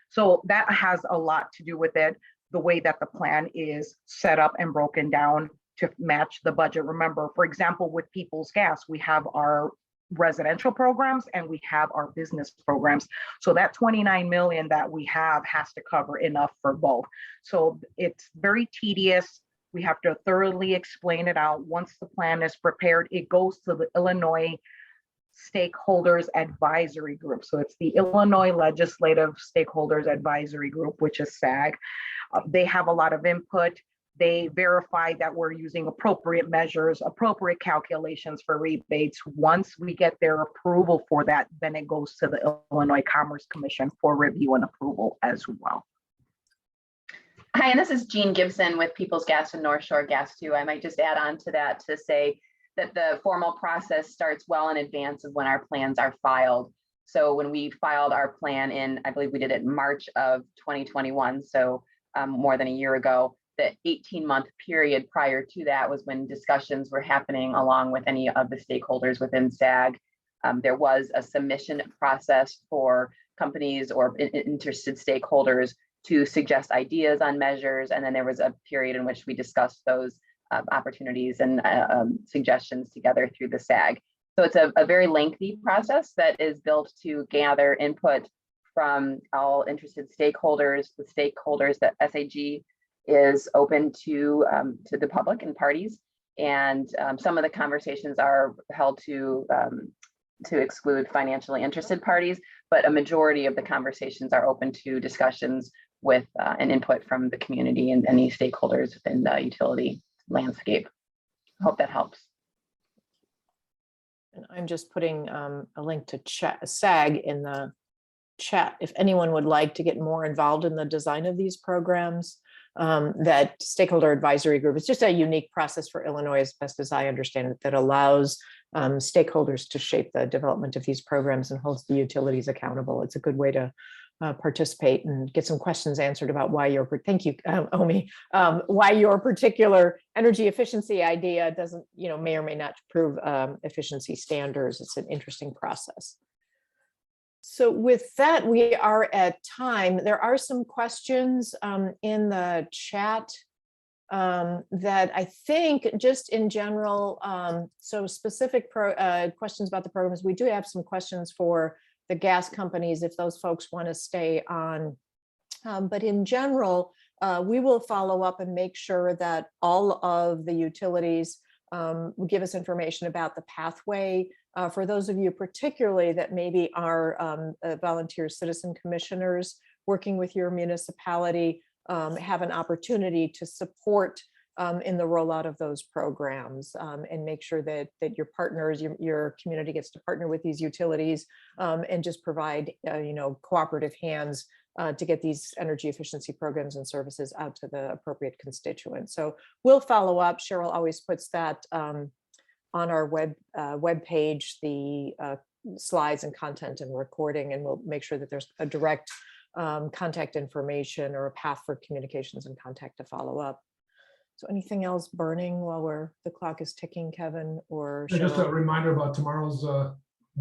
So that has a lot to do with it. The way that the plan is set up and broken down to match the budget. Remember, for example, with People's Gas, we have our residential programs and we have our business programs. So that 29 million that we have has to cover enough for both. So it's very tedious. We have to thoroughly explain it out. Once the plan is prepared, it goes to the Illinois Stakeholders Advisory Group. So it's the Illinois Legislative Stakeholders Advisory Group, which is SAG. They have a lot of input. They verify that we're using appropriate measures, appropriate calculations for rebates. Once we get their approval for that, then it goes to the Illinois Commerce Commission for review and approval as well. Hi, and this is Jean Gibson with People's Gas and North Shore Gas 2. I might just add on to that to say that the formal process starts well in advance of when our plans are filed. So when we filed our plan in, I believe we did it in March of 2021, so more than a year ago, the 18-month period prior to that was when discussions were happening along with any of the stakeholders within SAG. There was a submission process for companies or interested stakeholders to suggest ideas on measures, and then there was a period in which we discussed those opportunities and suggestions together through the SAG. So it's a very lengthy process that is built to gather input from all interested stakeholders, the stakeholders that SAG is open to the public and parties. And some of the conversations are held to exclude financially interested parties, but a majority of the conversations are open to discussions with an input from the community and any stakeholders within the utility landscape. Hope that helps. And I'm just putting a link to SAG in the chat if anyone would like to get more involved in the design of these programs. That stakeholder advisory group, it's just a unique process for Illinois, as best as I understand it, that allows stakeholders to shape the development of these programs and holds the utilities accountable. It's a good way to participate and get some questions answered about why your, thank you, Omi, why your particular energy efficiency idea doesn't, may or may not prove efficiency standards. It's an interesting process. So with that, we are at time. There are some questions in the chat that I think just in general, so specific questions about the programs. We do have some questions for the gas companies if those folks want to stay on. But in general, we will follow up and make sure that all of the utilities will give us information about the pathway. For those of you particularly that maybe are volunteer citizen commissioners working with your municipality, have an opportunity to support in the rollout of those programs and make sure that your partners, your community gets to partner with these utilities and just provide cooperative hands to get these energy efficiency programs and services out to the appropriate constituents. So we'll follow up. Cheryl always puts that on our web page, the slides and content and recording, and we'll make sure that there's a direct contact information or a path for communications and contact to follow up. So anything else burning while the clock is ticking, Kevin or Cheryl? Just a reminder about tomorrow's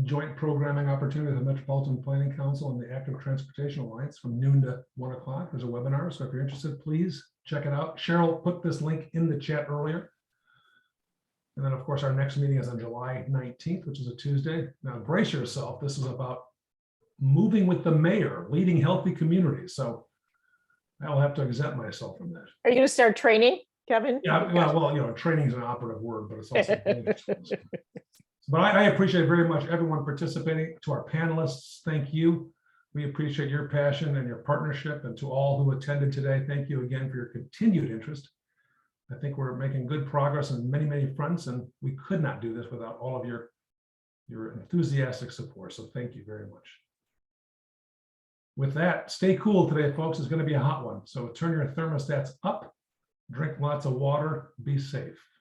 joint programming opportunity with the Metropolitan Planning Council and the Active Transportation Alliance from noon to 1 o'clock. There's a webinar, so if you're interested, please check it out. Cheryl put this link in the chat earlier. And then, of course, our next meeting is on July 19th, which is a Tuesday. Now, brace yourself. This is about moving with the mayor, leading healthy communities. So I'll have to exempt myself from that. Are you going to start training, Kevin? Yeah, well, training is an operative word, but it's also. But I appreciate very much everyone participating. To our panelists, thank you. We appreciate your passion and your partnership. And to all who attended today, thank you again for your continued interest. I think we're making good progress on many, many fronts, and we could not do this without all of your enthusiastic support. So thank you very much. With that, stay cool today, folks. It's going to be a hot one. So turn your thermostats up, drink lots of water, be safe.